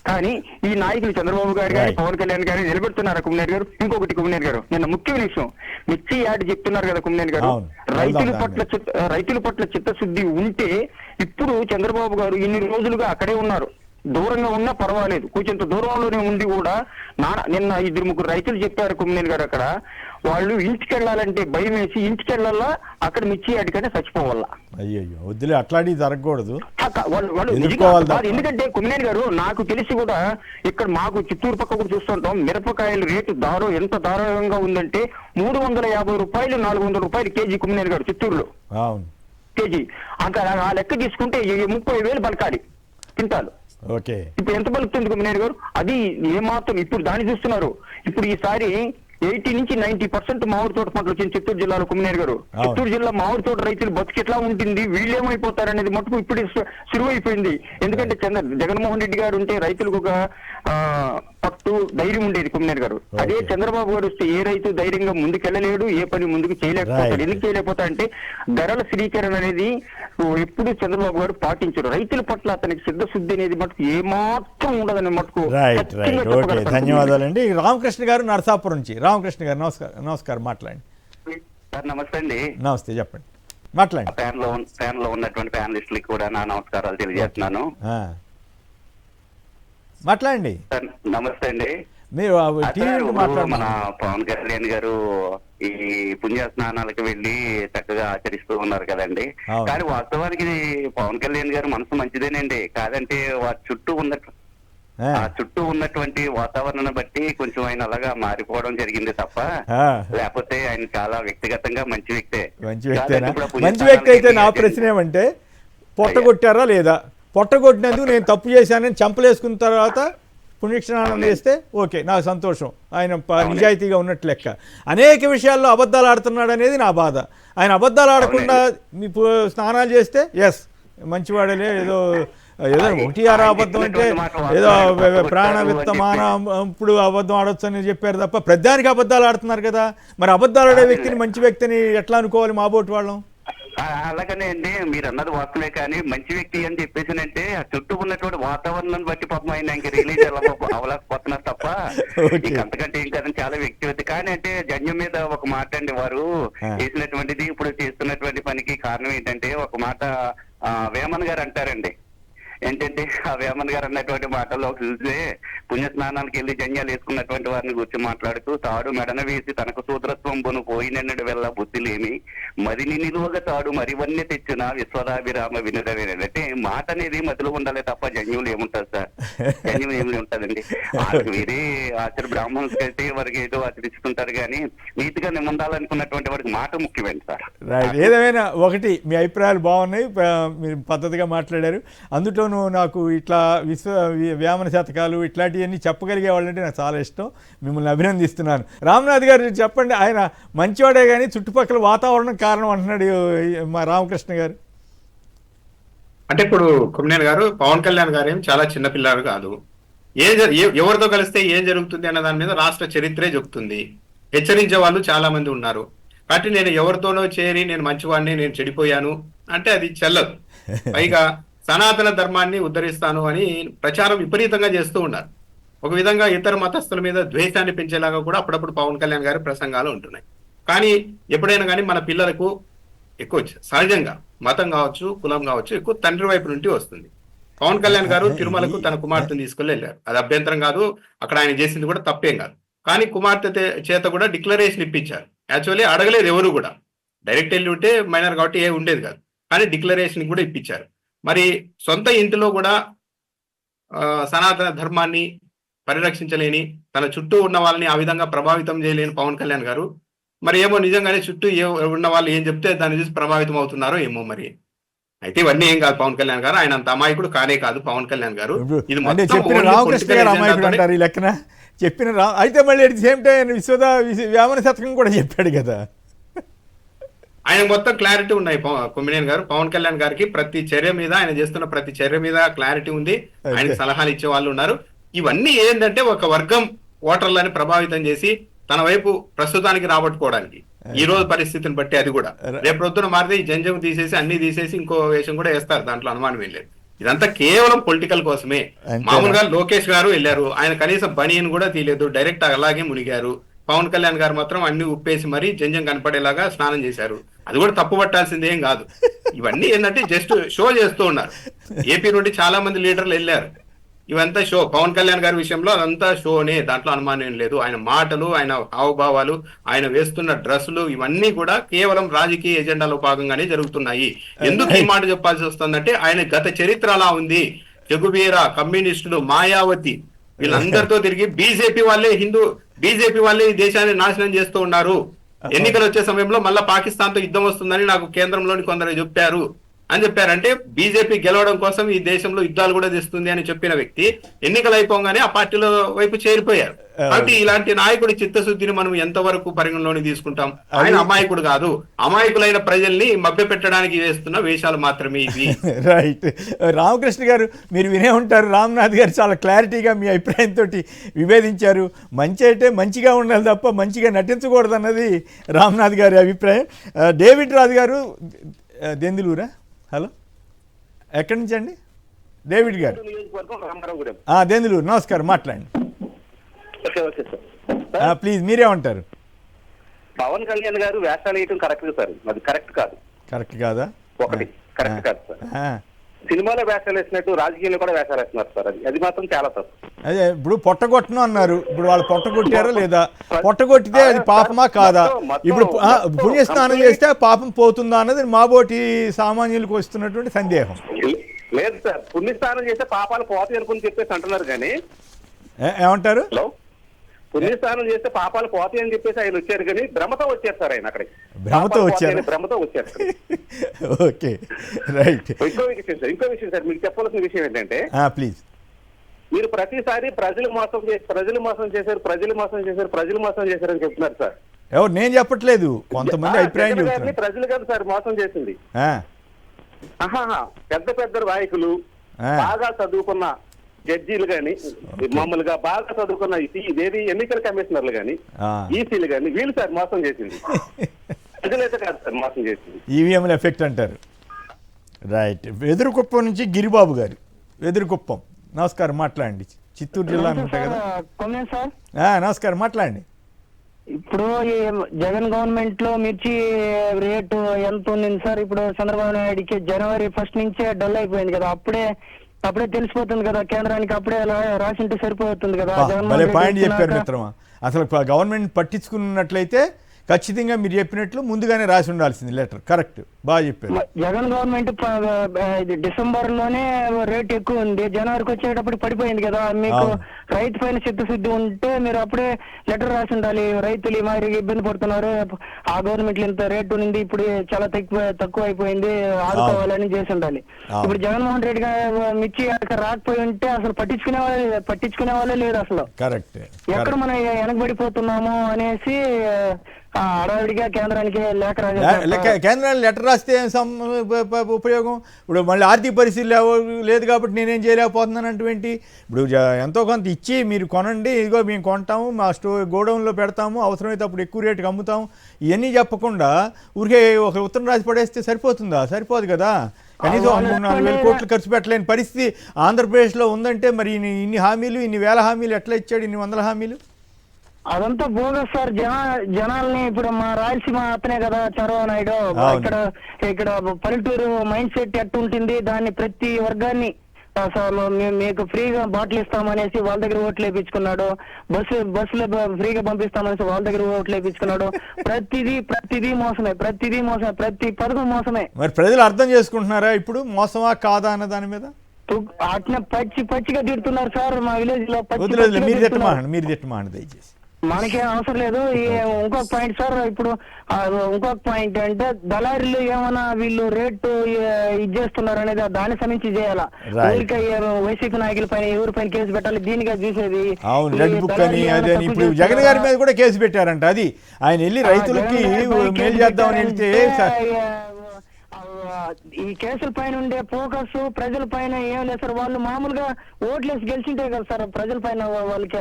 కానీ ఈ నాయకులు చంద్రబాబు గారు కానీ పవన్ కళ్యాణ్ గారు నిలబెడుతున్నారు. కుమ్మినేని గారు ఇంకొకటి, కుమ్మినేని గారు నిన్న ముఖ్యమైన విషయం మిర్చి యాడ్ చెప్తున్నారు కదా కుమ్మినేని గారు, రైతుల పట్ల చిత్తశుద్ధి ఉంటే ఇప్పుడు చంద్రబాబు గారు ఇన్ని రోజులుగా అక్కడే ఉన్నారు. దూరంగా ఉన్నా పర్వాలేదు, కొంచెం దూరంలోనే ఉండి కూడా నిన్న 2-3 రైతులు చెప్పారు కుమ్మినేని గారు, అక్కడ వాళ్ళు ఇంటికి వెళ్ళాలంటే భయం వేసి ఇంటికి వెళ్ళాలా, అక్కడ మిర్చి యాడికనే చచ్చిపోవాలా. అయ్యో వద్దులే, అట్లాంటివి జరగకూడదు. ఎందుకంటే కుమ్మినేని గారు నాకు తెలిసి కూడా ఇక్కడ మాకు చిత్తూరు పక్క కూడా చూస్తుంటాం, మిరపకాయల రేటు ఎంత దారుణంగా ఉందంటే 350 రూపాయలు 400 రూపాయలు కేజీ కుమ్మినేని గారు చిత్తూరులో కేజీ. అక్కడ ఆ లెక్క తీసుకుంటే 30,000 పలకాలి క్వింటాలు. ఇప్పుడు ఎంత పలుకుతుంది కుమ్మినేని గారు? అది ఏమాత్రం ఇప్పుడు దాన్ని చూస్తున్నారు. ఇప్పుడు ఈసారి 80 నుంచి 90% మామిడి తోట పంటలు వచ్చింది చిత్తూరు జిల్లాలో కుమ్మనేరు గారు. చిత్తూరు జిల్లా మామిడి తోట రైతులు బతుకు ఎట్లా ఉంటుంది, వీళ్ళేమైపోతారు అనేది మటుకు ఇప్పుడు సులువైపోయింది. ఎందుకంటే జగన్మోహన్ రెడ్డి గారు ఉంటే రైతులకు ఒక పట్టు ధైర్యం ఉండేది కుమ్మనేరు గారు. అదే చంద్రబాబు గారు వస్తే ఏ రైతు ధైర్యంగా ముందుకెళ్ళలేడు, ఏ పని ముందుకు చేయలేకపోతాడు. ఎందుకు చేయలేకపోతా అంటే ధరల స్థిరీకరణ అనేది ఎప్పుడు చంద్రబాబు గారు పాటించారు. రైతుల పట్ల అతనికి సిద్ధశుద్ధి అనేది మటుకు ఏమాత్రం ఉండదని మటుకు. ధన్యవాదాలండి. రామకృష్ణ గారు నరసాపురం నుంచి. రామకృష్ణ గారు నమస్కారం, మాట్లాడండి. సార్ నమస్తే అండి. నమస్తే, చెప్పండి, మాట్లాడండి. ప్యాన్ లో ఉన్నటువంటి ప్యానలిస్టులకి కూడా నా నమస్కారాలు తెలియజేస్తున్నాను. మాట్లాడండి. నమస్తే అండి. మీరు మన పవన్ కళ్యాణ్ గారు ఈ పుణ్య స్నానాలకు వెళ్లి చక్కగా ఆచరిస్తూ ఉన్నారు కదండి. కానీ వాస్తవానికి పవన్ కళ్యాణ్ గారు మనసు మంచిదేనండి. కాదంటే వారి చుట్టూ ఉన్నటువంటి వాతావరణాన్ని బట్టి కొంచెం ఆయన అలాగా మారిపోవడం జరిగింది తప్ప, లేకపోతే ఆయన చాలా వ్యక్తిగతంగా మంచి వ్యక్తే. మంచి వ్యక్తి అయితే నా ప్రశ్న ఏమంటే, పొట్టగొట్టారా లేదా? పొట్టగొట్టినందుకు నేను తప్పు చేశానని చంపలేసుకున్న తర్వాత పుణ్యస్నానం చేస్తే ఓకే, నాకు సంతోషం. ఆయన నిజాయితీగా ఉన్నట్టు లెక్క. అనేక విషయాల్లో అబద్ధాలు ఆడుతున్నాడు అనేది నా బాధ. ఆయన అబద్ధాలు ఆడకుండా మీ స్నానాలు చేస్తే ఎస్ మంచివాడలే, ఏదో 1-6 అబద్ధం అంటే ఏదో ప్రాణ విత్త మాన ఇప్పుడు అబద్ధం ఆడొచ్చు అని చెప్పారు తప్ప ప్రతిదానికి అబద్ధాలు ఆడుతున్నారు కదా. మరి అబద్ధాలు ఆడే వ్యక్తిని మంచి వ్యక్తిని ఎట్లా అనుకోవాలి మా బోటి వాళ్ళం? అలాగనే అండి, మీరు అన్నది వాస్తవే. కానీ మంచి వ్యక్తి అని చెప్పేసినంటే ఆ చుట్టూ ఉన్నటువంటి వాతావరణాన్ని బట్టి పాపం ఆయన ఇంక రిలీజ్ అవలేకపోతున్నారు తప్ప అంతకంటే ఇంకా చాలా వ్యక్తిగత. కానీ అంటే జన్యం మీద ఒక మాట అండి, వారు చేసినటువంటిది ఇప్పుడు చేస్తున్నటువంటి పనికి కారణం ఏంటంటే ఒక మాట వేమన్ గారు అంటారండి. ఏంటంటే ఆ వేమన్ గారు అన్నటువంటి మాటల్లో చూస్తే పుణ్యస్నానానికి వెళ్లి జన్యాలు వేసుకున్నటువంటి వారిని గురించి మాట్లాడుతూ, తాడు మెడన వేసి తనకు సూత్రత్వం బొను పోయినడు వెళ్ళ బుద్ధిలేమి మదిని నిలువగా తాడు మరివన్నీ తెచ్చిన విశ్వదాభిరామ వినురవేన. అంటే మాట అనేది మధ్యలో ఉండాలి తప్ప జన్యువులు ఏముంటుంది సార్? జన్యం ఏమి ఉంటదండి. వేరే ఆచార్య బ్రాహ్మణులకి అయితే వారికి ఏదో ఆచరిస్తుంటారు, కానీ నీతిగా ఉండాలనుకున్నటువంటి వారికి మాట ముఖ్యమైంది సార్. ఏదేమైనా ఒకటి, మీ అభిప్రాయాలు బాగున్నాయి, మీరు పద్ధతిగా మాట్లాడారు. అందులోనూ నాకు ఇట్లా వేమన శతకాలు ఇట్లాంటివన్నీ చెప్పగలిగే వాళ్ళంటే నాకు చాలా ఇష్టం. మిమ్మల్ని అభినందిస్తున్నాను. రామ్నాథ్ గారు చెప్పండి, ఆయన మంచివాడే కానీ చుట్టుపక్కల వాతావరణం కారణం అంటున్నాడు మా రామకృష్ణ గారు. అంటే ఇప్పుడు కుమ్మనేని గారు, పవన్ కళ్యాణ్ గారు ఏం చాలా చిన్నపిల్లారు కాదు. ఎవరితో కలిస్తే ఏం జరుగుతుంది అన్న దాని మీద రాష్ట్ర చరిత్రే చెబుతుంది. హెచ్చరించే వాళ్ళు చాలా మంది ఉన్నారు. కాబట్టి నేను ఎవరితోనో చేరి నేను మంచివాడిని, నేను చెడిపోయాను అంటే అది చెల్లదు. పైగా సనాతన ధర్మాన్ని ఉద్ధరిస్తాను అని ప్రచారం విపరీతంగా చేస్తూ ఉన్నారు. ఒక విధంగా ఇతర మతస్థుల మీద ద్వేషాన్ని పెంచేలాగా కూడా అప్పుడప్పుడు పవన్ కళ్యాణ్ గారి ప్రసంగాలు ఉంటున్నాయి. కానీ ఎప్పుడైనా కానీ మన పిల్లలకు ఎక్కువ సహజంగా మతం కావచ్చు, కులం కావచ్చు, ఎక్కువ తండ్రి వైపు నుండి వస్తుంది. పవన్ కళ్యాణ్ గారు తిరుమలకు తన కుమార్తెను తీసుకెళ్లి వెళ్ళారు. అది అభ్యంతరం కాదు, అక్కడ ఆయన చేసింది కూడా తప్పేం కాదు. కానీ కుమార్తె చేత కూడా డిక్లరేషన్ ఇప్పించారు. యాక్చువల్లీ అడగలేదు ఎవరు కూడా, డైరెక్ట్ వెళ్ళి ఉంటే మైనర్ కాబట్టి ఏ ఉండేది కాదు. కానీ డిక్లరేషన్ కూడా ఇప్పించారు. మరి సొంత ఇంటిలో కూడా సనాతన ధర్మాన్ని పరిరక్షించలేని, తన చుట్టూ ఉన్న వాళ్ళని ఆ విధంగా ప్రభావితం చేయలేని పవన్ కళ్యాణ్ గారు మరి ఏమో నిజంగానే చుట్టూ ఉన్న వాళ్ళు ఏం చెప్తే దాన్ని చూసి ప్రభావితం అవుతున్నారో ఏమో. మరి అయితే ఇవన్నీ ఏం కాదు పవన్ కళ్యాణ్ గారు, ఆయన అంత అమాయకుడు కానే కాదు పవన్ కళ్యాణ్ గారు. ఇది లెక్కన చెప్పిన అయితే మళ్ళీ at the same time Vemana శతకం కూడా చెప్పాడు కదా. ఆయన మొత్తం క్లారిటీ ఉన్నాయి కొమ్మినేని గారు. పవన్ కళ్యాణ్ గారికి ప్రతి చర్య మీద, ఆయన చేస్తున్న ప్రతి చర్య మీద క్లారిటీ ఉంది. ఆయనకు సలహాలు ఇచ్చే వాళ్ళు ఉన్నారు. ఇవన్నీ ఏంటంటే ఒక వర్గం ఓటర్లని ప్రభావితం చేసి తన వైపు ప్రస్తుతానికి రాబట్టుకోవడానికి, ఈ రోజు పరిస్థితిని బట్టి. అది కూడా రేపు ప్రొద్దున మారితే ఈ జంజం తీసేసి అన్ని తీసేసి ఇంకో వేషం కూడా వేస్తారు, దాంట్లో అనుమానం ఏం లేదు. ఇదంతా కేవలం పొలిటికల్ కోసమే. మామూలుగా లోకేష్ గారు వెళ్ళారు, ఆయన కనీసం బనీని కూడా తీయలేదు, డైరెక్ట్ అలాగే మునిగారు. పవన్ కళ్యాణ్ గారు మాత్రం అన్ని ఉప్పేసి మరీ జంజం కనపడేలాగా స్నానం చేశారు. అది కూడా తప్పు పట్టాల్సింది ఏం కాదు. ఇవన్నీ ఏంటంటే జస్ట్ షో చేస్తూ ఉన్నారు. ఏపీ నుండి చాలా మంది లీడర్లు వెళ్ళారు, ఇవంతా షో. పవన్ కళ్యాణ్ గారి విషయంలో అదంతా షోనే, దాంట్లో అనుమానం ఏం లేదు. ఆయన మాటలు, ఆయన హావభావాలు, ఆయన వేస్తున్న డ్రెస్సులు ఇవన్నీ కూడా కేవలం రాజకీయ ఎజెండాలో భాగంగానే జరుగుతున్నాయి. ఎందుకు ఈ మాట చెప్పాల్సి వస్తుందంటే ఆయన గత చరిత్ర అలా ఉంది. చెగుబీరా, కమ్యూనిస్టులు, మాయావతి వీళ్ళందరితో తిరిగి బీజేపీ వాళ్ళే ఈ దేశాన్ని నాశనం చేస్తూ ఉన్నారు. ఎన్నికలు వచ్చే సమయంలో మళ్ళా పాకిస్తాన్ తో యుద్ధం వస్తుందని నాకు కేంద్రంలోని కొందరు చెప్పారు అని చెప్పారంటే బీజేపీ గెలవడం కోసం ఈ దేశంలో యుద్ధాలు కూడా తెస్తుంది అని చెప్పిన వ్యక్తి ఎన్నికలు అయిపోగానే ఆ పార్టీలో వైపు చేరిపోయారు. కాబట్టి ఇలాంటి నాయకుడి చిత్తశుద్ధిని మనం ఎంతవరకు పరిగణలోకి తీసుకుంటాం? ఆయన అమాయకుడు కాదు, అమాయకులైన ప్రజల్ని మభ్య పెట్టడానికి వేస్తున్న వేషాలు మాత్రమే ఇవి. రైట్. రామకృష్ణ గారు, మీరు వినే ఉంటారు, రామ్నాథ్ గారు చాలా క్లారిటీగా మీ అభిప్రాయంతో విభేదించారు. మంచి అంటే మంచిగా ఉండాలి తప్ప మంచిగా నటించకూడదు అన్నది రామ్నాథ్ గారి అభిప్రాయం. డేవిడ్ రాజు గారు, దెందులూరా? హలో, ఎక్కడి నుంచి అండి డేవిడ్ గారు? దెందులూరు. నమస్కారం, మాట్లాడండి. ప్లీజ్, మీరేమంటారు? పవన్ కళ్యాణ్ గారు వేషాలు వేయటం కరెక్ట్ సార్, అది కరెక్ట్ కాదు. కరెక్ట్ కాదా? ఒకటి కరెక్ట్ కాదు సార్. సినిమాలో వేషాలు వేసినట్టు రాజకీయాల్లో కూడా వేషాలు వేస్తున్నారు సార్, అది మాత్రం చాలా తప్పు. అదే ఇప్పుడు పొట్టగొట్టను అన్నారు, ఇప్పుడు వాళ్ళు పొట్టగొట్టారా లేదా? పొట్టగొట్టితే అది పాపమా కాదా? ఇప్పుడు పుణ్యస్నానం చేస్తే పాపం పోతుందా అన్నది మాబోటి సామాన్యులకు వస్తున్నటువంటి సందేహం. లేదు సార్, పుణ్యస్నానం చేస్తే పాపాలు పోతాయి అనుకుని చెప్పేసి అంటున్నారు కానీ. ఏమంటారు? హలో, పుణ్యస్నానం చేస్తే పాపాలు పోతాయి అని చెప్పేసి ఆయన వచ్చారు కానీ భ్రమతో వచ్చారు సార్. ఆయన అక్కడికి భ్రమతో వచ్చారు. Okay, right. ఇంకో విషయం సార్, మీకు చెప్పవలసిన విషయం ఏంటంటే, ప్లీజ్, మీరు ప్రతిసారి ప్రజలు మోసం చేశారు అని చెప్తున్నారు సార్. ఎవరు? నేను చెప్పట్లేదు, కొంతమంది అభిప్రాయం చెప్తున్నారు. ప్రజలు కాదు సార్ మోసం చేసింది. పెద్ద పెద్ద నాయకులు, బాగా చదువుకున్న జడ్జీలు గాని, మామూలుగా బాగా చదువుకున్న ఎన్నికల కమిషనర్లు గాని, ఈసీలు గాని, వీళ్ళు సార్ మోసం చేసింది. ప్రజలైతే కాదు సార్ మోసం చేసింది. ఈవీఎంల ఎఫెక్ట్ అంటారు. రైట్. వెదురుకుప్పం నుంచి గిరిబాబు గారు, వెదురుకుప్పం. నమస్కారం, మాట్లాడండి. చిత్తూరు జిల్లా అనుకుంటా కదా? నమస్కారం, మాట్లాడండి. ఇప్పుడు ఈ జగన్ గవర్నమెంట్ లో మిర్చి రేటు ఎంత ఉంది సార్? ఇప్పుడు చంద్రబాబు నాయుడికి జనవరి 1 నుంచే డల్ అయిపోయింది కదా, అప్పుడే తెలిసిపోతుంది కదా కేంద్రానికి, అప్పుడే రాసింటే సరిపోతుంది కదా. పాయింట్ చెప్పారు మిత్రమా. అసలు గవర్నమెంట్ పట్టించుకున్నట్లయితే ఖచ్చితంగా మీరు చెప్పినట్లు ముందుగానే రాసి ఉండాల్సింది లెటర్. కరెక్ట్, బాగా చెప్పారు. జగన్ గవర్నమెంట్ డిసెంబర్ లోనే రేట్ ఎక్కువ ఉంది, జనవరికి వచ్చేటప్పుడు పడిపోయింది కదా. మీకు రైతు పైన చిత్తశుద్ధి ఉంటే మీరు అప్పుడే లెటర్ రాసి ఉండాలి. రైతులు మరి ఇబ్బంది పడుతున్నారు, ఆ గవర్నమెంట్ ఇంత రేటు ఉంది, ఇప్పుడు చాలా తక్కువ అయిపోయింది, ఆదుకోవాలని చేసి ఉండాలి. ఇప్పుడు జగన్మోహన్ రెడ్డి గారు మిర్చి రాకపోయి ఉంటే అసలు పట్టించుకునే వాళ్ళే లేదు అసలు. కరెక్ట్. ఎక్కడ మనం వెనకబడిపోతున్నాము అనేసి అడావిడిగా కేంద్రానికి కేంద్రానికి లెటర్ రాస్తే ఉపయోగం? ఇప్పుడు మళ్ళీ ఆర్థిక పరిస్థితి లేదు కాబట్టి నేనేం చేయలేకపోతున్నాను అటువంటి. ఇప్పుడు ఎంతో కొంత ఇచ్చి మీరు కొనండి, ఇదిగో మేము కొంటాము, మా గోడౌన్లో పెడతాము, అవసరమైతే అప్పుడు ఎక్కువ రేటుకి అమ్ముతాము, ఇవన్నీ చెప్పకుండా ఊరికే ఒక ఉత్తరం రాసి పడేస్తే సరిపోతుందా? సరిపోదు కదా. కనీసం 3-4 వేల కోట్లు ఖర్చు పెట్టలేని పరిస్థితి ఆంధ్రప్రదేశ్లో ఉందంటే మరి ఇన్ని హామీలు, ఇన్ని వేల హామీలు ఎట్లా ఇచ్చాడు, ఇన్ని వందల హామీలు? అదంతా బోగస్ సార్. జనాల్ని ఇప్పుడు మా రాయలసీమ అతనే కదా చంద్రబాబు నాయుడు, ఇక్కడ పల్లెటూరు మైండ్ సెట్ ఎట్టుంటుంది, దాన్ని ప్రతి వర్గాన్ని అసలు మీకు ఫ్రీగా బాటిల్ ఇస్తామనేసి వాళ్ళ దగ్గర ఓట్లు వేయించుకున్నాడు, బస్సులో ఫ్రీగా పంపిస్తామనేసి వాళ్ళ దగ్గర ఓట్లు వేయించుకున్నాడు. ప్రతిదీ మోసమే, ప్రతి పథకం మోసమే. మరి ప్రజలు అర్థం చేసుకుంటున్నారా ఇప్పుడు మోసమా కాదా అన్న దాని మీద? అట్లా పచ్చిగా తిడుతున్నారు సార్ మా విలేజ్ లో. మీరు తిట్టమాండి దయచేసి, మనకేం అవసరం లేదు. ఇంకొక పాయింట్ సార్, ఇప్పుడు ఇంకొక పాయింట్ అంటే దళారీలు ఏమైనా వీళ్ళు రేటు ఇచ్చేస్తున్నారు అనేది దాన్ని సమీక్ష చేయాలా. వైసీపీ నాయకుల పైన ఎవరి పైన కేసు పెట్టాలి, దీనిగా చూసేది. అవును, రెడ్ బుక్ అని అదే. ఇప్పుడు జగన్ గారి మీద కూడా కేసు పెట్టారంట. అది ఆయన వెళ్ళి రైతులకి మేలు చేద్దామని వెళ్తే ఈ కేసుల పైన ఉండే ఫోకస్ ప్రజల పైన ఏం లేదు సార్. వాళ్ళు మామూలుగా ఓట్లేసి గెలిచింటే కదా సార్ ప్రజల పైన వాళ్ళకి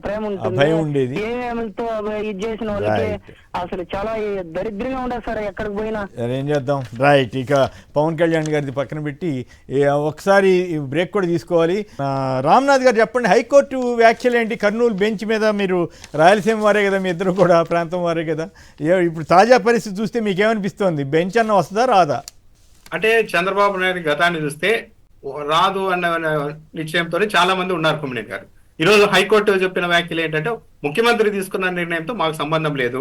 ప్రేమ ఉంటుంది. ఏమేమితో ఇది చేసిన వాళ్ళకి అసలు చాలా దరిద్రంగా ఉండదు సార్ ఎక్కడికి పోయినా. ఏం చేద్దాం. రైట్. ఇక పవన్ కళ్యాణ్ గారిది పక్కన పెట్టి ఒకసారి బ్రేక్ కూడా తీసుకోవాలి. రామ్నాథ్ గారు చెప్పండి, హైకోర్టు వ్యాఖ్యలు ఏంటి? కర్నూలు బెంచ్ మీద, మీరు రాయలసీమ వారే కదా, మీ ఇద్దరు కూడా ప్రాంతం వారే కదా, ఇప్పుడు తాజా పరిస్థితి చూస్తే మీకేమనిపిస్తోంది? బెంచ్ అన్న వస్తుందా రాదా? అంటే చంద్రబాబు నాయుడు గతాన్ని చూస్తే రాదు అన్న నిశ్చయంతో చాలా మంది ఉన్నారు కుమ్మనే గారు. ఈరోజు హైకోర్టు చెప్పిన వ్యాఖ్యలు ఏంటంటే, ముఖ్యమంత్రి తీసుకున్న నిర్ణయంతో మాకు సంబంధం లేదు,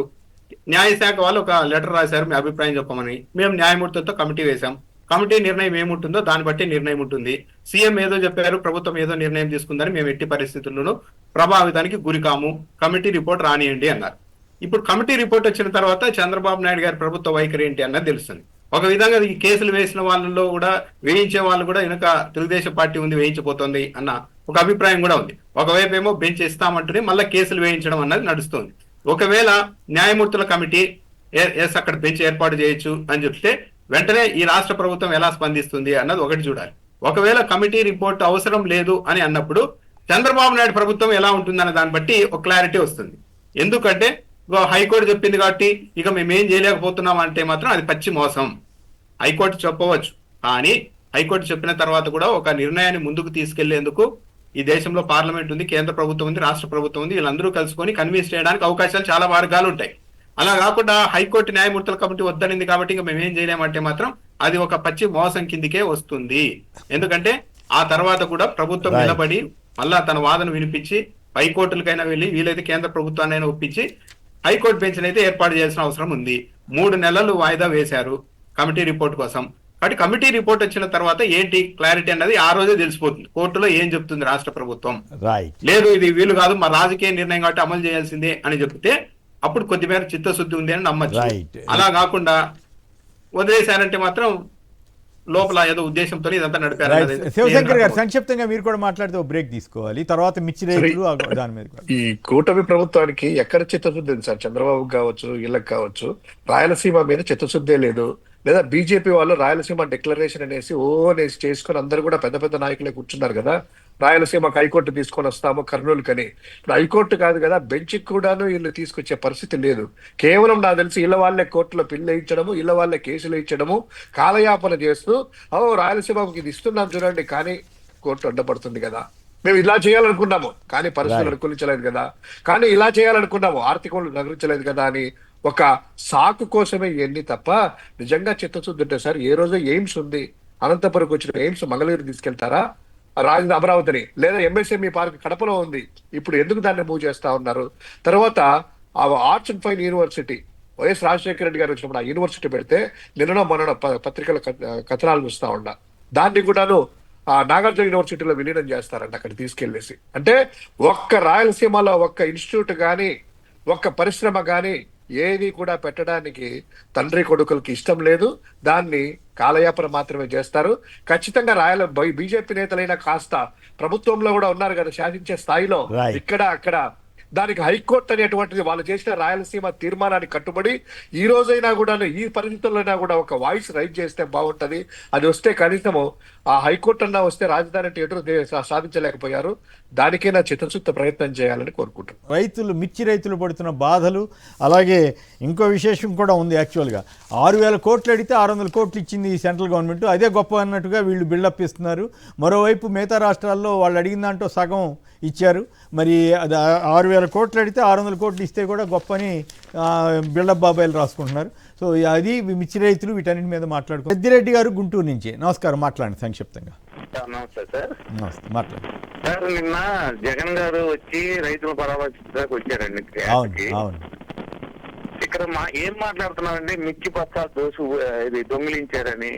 న్యాయశాఖ వాళ్ళు ఒక లెటర్ రాశారు మీ అభిప్రాయం చెప్పమని, మేము న్యాయమూర్తితో కమిటీ వేశాం, కమిటీ నిర్ణయం ఏముంటుందో దాన్ని బట్టి నిర్ణయం ఉంటుంది, సీఎం ఏదో చెప్పారు, ప్రభుత్వం ఏదో నిర్ణయం తీసుకుందని మేము ఎట్టి పరిస్థితుల్లోనూ ప్రభావితానికి గురికాము, కమిటీ రిపోర్ట్ రానియండి అన్నారు. ఇప్పుడు కమిటీ రిపోర్ట్ వచ్చిన తర్వాత చంద్రబాబు నాయుడు గారి ప్రభుత్వ వైఖరి ఏంటి అన్నది తెలుస్తుంది. ఒక విధంగా ఈ కేసులు వేసిన వాళ్ళలో కూడా వేయించే వాళ్ళు కూడా వెనుక తెలుగుదేశం పార్టీ ఉంది, వేయించబోతోంది అన్న ఒక అభిప్రాయం కూడా ఉంది. ఒకవైపు ఏమో బెంచ్ ఇస్తామంటూనే మళ్ళీ కేసులు వేయించడం అన్నది నడుస్తుంది. ఒకవేళ న్యాయమూర్తుల కమిటీ అక్కడ బెంచ్ ఏర్పాటు చేయొచ్చు అని చెప్తే వెంటనే ఈ రాష్ట్ర ప్రభుత్వం ఎలా స్పందిస్తుంది అన్నది ఒకటి చూడాలి. ఒకవేళ కమిటీ రిపోర్ట్ అవసరం లేదు అని అన్నప్పుడు చంద్రబాబు నాయుడు ప్రభుత్వం ఎలా ఉంటుందన్న దాన్ని బట్టి ఒక క్లారిటీ వస్తుంది. ఎందుకంటే హైకోర్టు చెప్పింది కాబట్టి ఇక మేమేం చేయలేకపోతున్నాం అంటే మాత్రం అది పచ్చి మోసం. హైకోర్టు చెప్పవచ్చు, కానీ హైకోర్టు చెప్పిన తర్వాత కూడా ఒక నిర్ణయాన్ని ముందుకు తీసుకెళ్లేందుకు ఈ దేశంలో పార్లమెంట్ ఉంది, కేంద్ర ప్రభుత్వం ఉంది, రాష్ట్ర ప్రభుత్వం ఉంది. వీళ్ళందరూ కలుసుకొని కన్విన్స్ చేయడానికి అవకాశాలు చాలా మార్గాలు ఉంటాయి. అలా కాకుండా హైకోర్టు న్యాయమూర్తుల కమిటీ వద్దనింది కాబట్టి ఇంకా మేమేం చేయలేమంటే మాత్రం అది ఒక పచ్చి మోసం కిందికే వస్తుంది. ఎందుకంటే ఆ తర్వాత కూడా ప్రభుత్వం నిలబడి మళ్ళా తన వాదన వినిపించి హైకోర్టులకైనా వెళ్ళి వీలైతే కేంద్ర ప్రభుత్వాన్ని ఒప్పించి హైకోర్టు బెంచ్ అయితే ఏర్పాటు చేయాల్సిన అవసరం ఉంది. 3 నెలలు వాయిదా వేశారు కమిటీ రిపోర్ట్ కోసం. కాబట్టి కమిటీ రిపోర్ట్ వచ్చిన తర్వాత ఏంటి క్లారిటీ అన్నది ఆ రోజే తెలిసిపోతుంది. కోర్టులో ఏం చెప్తుంది రాష్ట్ర ప్రభుత్వం, లేదు ఇది వీలు కాదు మా రాజకీయ నిర్ణయం కాబట్టి అమలు చేయాల్సిందే అని చెప్తే అప్పుడు కొద్దిమేర చిత్తశుద్ధి ఉంది అని నమ్మచ్చు. అలా కాకుండా వదిలేశారంటే మాత్రం లోపల ఏదో ఉద్దేశంతో ఇదంతా నడిపారు. శివశంకర్ గారు సంక్షిప్తంగా మీరు కూడా మాట్లాడితే బ్రేక్ తీసుకోవాలి, తర్వాత మిర్చి రైతులు దాని మీద. ఈ కూటమి ప్రభుత్వానికి ఎక్కడ చిత్తశుద్ధి ఉంది సార్? చంద్రబాబు కావచ్చు, వీళ్ళకి కావచ్చు, రాయలసీమ మీద చిత్తశుద్ధే లేదు. లేదా బీజేపీ వాళ్ళు రాయలసీమ డిక్లరేషన్ అనేసి అనేసి చేసుకుని అందరూ కూడా పెద్ద పెద్ద నాయకులే కూర్చున్నారు కదా, రాయలసీమకు హైకోర్టు తీసుకొని వస్తాము కర్నూలుకని. ఇప్పుడు హైకోర్టు కాదు కదా, బెంచ్కి కూడాను వీళ్ళు తీసుకొచ్చే పరిస్థితి లేదు. కేవలం నాకు తెలిసి ఇళ్ళ వాళ్ళే కోర్టులో పిల్లు వేయించడము, ఇళ్ళ వాళ్ళే కేసులు వేయించడము, కాలయాపన చేస్తూ రాయలసీమకి ఇది ఇస్తున్నాం చూడండి, కానీ కోర్టు అడ్డపడుతుంది కదా. మేము ఇలా చేయాలనుకున్నాము కానీ పరిస్థితులు అనుకూలించలేదు కదా, కానీ ఇలా చేయాలనుకున్నాము ఆర్థికంలో నగరించలేదు కదా అని ఒక సాకు కోసమే ఇవన్నీ తప్ప నిజంగా చిత్తశుద్ధి ఉంటే సార్ ఏ రోజు ఎయిమ్స్ ఉంది, అనంతపురంకి వచ్చిన ఎయిమ్స్ మంగళగిరి తీసుకెళ్తారా, రాజధాని అమరావతిని, లేదా ఎంఎస్ఎంఈ పార్క్ కడపలో ఉంది, ఇప్పుడు ఎందుకు దాన్ని మూవ్ చేస్తా ఉన్నారు? తర్వాత arts and fine university YS Rajasekhara Reddy గారు వచ్చినప్పుడు ఆ యూనివర్సిటీ పెడితే నిన్న మొన్న పత్రికల కథనాలు చూస్తా ఉన్నా, దాన్ని కూడాను నాగార్జున యూనివర్సిటీలో విలీనం చేస్తారంట అక్కడ తీసుకెళ్లేసి. అంటే ఒక్క రాయలసీమలో ఒక్క ఇన్స్టిట్యూట్ కానీ ఒక్క పరిశ్రమ కానీ ఏది కూడా పెట్టడానికి తండ్రి కొడుకులకి ఇష్టం లేదు. దాన్ని కాలయాపన మాత్రమే చేస్తారు. ఖచ్చితంగా బీజేపీ నేతలైనా కాస్త ప్రభుత్వంలో కూడా ఉన్నారు కదా శాసించే స్థాయిలో, ఇక్కడ అక్కడ దానికి హైకోర్టు అనేటువంటిది వాళ్ళు చేసిన రాయలసీమ తీర్మానానికి కట్టుబడి ఈ రోజైనా కూడా ఈ పరిస్థితుల్లోనైనా కూడా ఒక వాయిస్ రైజ్ చేస్తే బాగుంటది. అది వస్తే కనీసము ఆ హైకోర్టు అన్నా వస్తే రాజధాని ఎటు సాధించలేకపోయారు. దానికైనా చిత్తశుద్ధ ప్రయత్నం చేయాలని కోరుకుంటున్నాను. రైతులు మిర్చి రైతులు పడుతున్న బాధలు, అలాగే ఇంకో విశేషం కూడా ఉంది. యాక్చువల్గా 6,000 కోట్లు అడిగితే 600 కోట్లు ఇచ్చింది ఈ సెంట్రల్ గవర్నమెంట్, అదే గొప్ప అన్నట్టుగా వీళ్ళు బిల్డప్ ఇస్తున్నారు. మరోవైపు మిగతా రాష్ట్రాల్లో వాళ్ళు అడిగిన దాంట్లో సగం ఇచ్చారు. మరి అది 6,000 కోట్లు అడిగితే 600 కోట్లు ఇస్తే కూడా గొప్పని బిల్డప్ బాబాయిలు రాసుకుంటున్నారు. సో అది మిర్చి రైతులు వీటన్నిటి మీద మాట్లాడుకో. పెద్దిరెడ్డి గారు గుంటూరు నుంచి, నమస్కారం, మాట్లాడండి సంక్షిప్తంగా. నమస్తే సార్. నమస్తే, మాట్లాడండి సార్. నిన్న జగన్ గారు వచ్చి రైతులు పరామర్శించడానికి వచ్చారండి. ఇక్కడ ఏం మాట్లాడుతున్నారండి, మిర్చి పత్రాలు ఇది దొంగిలించారని.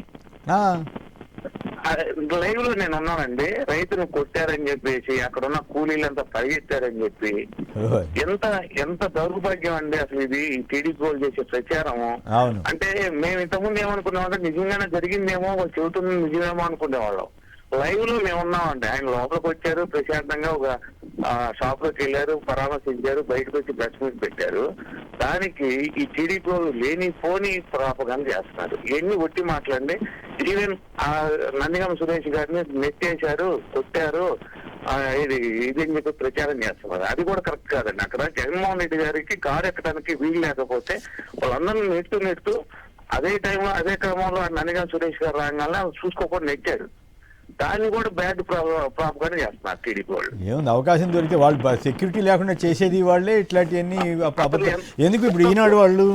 లైవ్ లో నేను ఉన్నానండి. రైతును కొట్టారని చెప్పేసి అక్కడ ఉన్న కూలీలంతా పరిగెత్తారని చెప్పి ఎంత దౌర్భాగ్యం అండి అసలు ఇది. టీడీపీ వాళ్ళు చేసే ప్రచారము అంటే మేము ఇంతకుముందు ఏమనుకున్నామంటే నిజంగానే జరిగిందేమో, వాళ్ళు చెబుతుంది నిజమేమో అనుకునేవాళ్ళం. లైవ్ లో మేము ఉన్నామండి. ఆయన లోపలికి వచ్చారు, ప్రశాంతంగా ఒక షాప్ లోకి వెళ్ళారు, పరామర్శించారు, బయటకు వచ్చి ప్రెస్ మీట్ పెట్టారు. దానికి ఈ టీడీపీ వాళ్ళు లేని పోని ప్రాపగాండా చేస్తున్నారు. ఎన్ని ఒట్టి మాట్లాడండి. ఈవెన్ నందిగామ సురేష్ గారిని నెట్టేశారు, కొట్టారు, ఇది అని చెప్పి ప్రచారం చేస్తున్నారు. అది కూడా కరెక్ట్ కాదండి. అక్కడ జగన్మోహన్ రెడ్డి గారికి కారు ఎక్కడానికి వీలు లేకపోతే వాళ్ళందరినీ నెట్టు అదే టైంలో అదే క్రమంలో నందిగామ సురేష్ గారు రాగానే చూసుకోకుండా నెట్టారు. దాన్ని కూడా బ్యాడ్ ప్రాపగాండా చేస్తున్నారు టీడీపీ వాళ్ళు. ఏముంది, అవకాశం దొరికితే వాళ్ళు సెక్యూరిటీ లేకుండా చేసేది వాళ్ళే ఇట్లాంటివన్నీ. ఎందుకు ఇప్పుడు ఈనాడు వాళ్ళు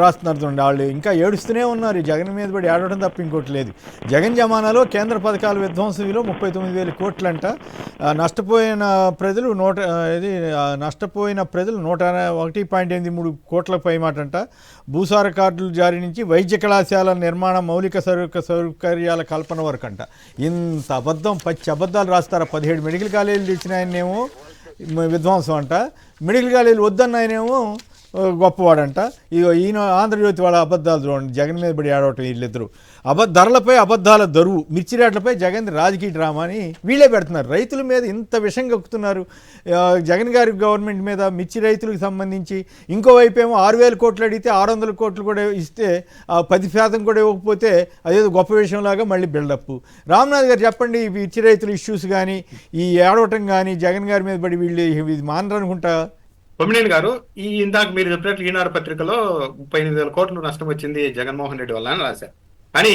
రాస్తున్నారు చూడండి, వాళ్ళు ఇంకా ఏడుస్తూనే ఉన్నారు. జగన్ మీద పడి ఏడవడం తప్ప ఇంకోటి లేదు. జగన్ జమానాలో కేంద్ర పథకాల విధ్వంసం విలువ 39,000 కోట్లంట. నష్టపోయిన ప్రజలు 101.83 కోట్లకు పైమాటంట. భూసార కార్డుల జారీ నుంచి వైద్య కళాశాల నిర్మాణ మౌలిక సౌకర్యాల కల్పన వరకు అంట. ఇంత అబద్ధం, పచ్చి అబద్ధాలు రాస్తారా? 17 మెడికల్ కాలేజీలు ఇచ్చిన ఆయనేమో విధ్వంసం అంట, మెడికల్ కాలేజీలు వద్దన్న ఆయనేమో గొప్పవాడంట. ఇగో ఈయన ఆంధ్రజ్యోతి వాళ్ళ అబద్ధాలు చూడండి, జగన్ మీద పడి ఆడవటం వీళ్ళిద్దరు. ధరలపై అబద్ధాల దరువు, మిర్చి రేట్లపై జగన్ రాజకీయ డ్రామా అని వీళ్ళే పెడుతున్నారు. రైతుల మీద ఇంత విషం కక్కుతున్నారు జగన్ గారి గవర్నమెంట్ మీద. మిర్చి రైతులకు సంబంధించి ఇంకోవైపు ఏమో 6,000 కోట్లు అడిగితే 600 కోట్లు కూడా ఇస్తే 10% కూడా ఇవ్వకపోతే అదేదో గొప్ప విషయంలాగా మళ్ళీ బిల్డప్. రామ్నాథ్ గారు చెప్పండి, ఈ మిర్చి రైతుల ఇష్యూస్ కానీ ఈ ఏడవటం కానీ జగన్ గారి మీద పడి వీళ్ళు ఇది మానరనుకుంటా? కొమ్మినేని గారు, ఈ ఇందాక మీరు చెప్పినట్లు ఈనాడు పత్రికలో 38,000 కోట్లు నష్టం వచ్చింది జగన్మోహన్ రెడ్డి వల్ల అని రాశారు. కానీ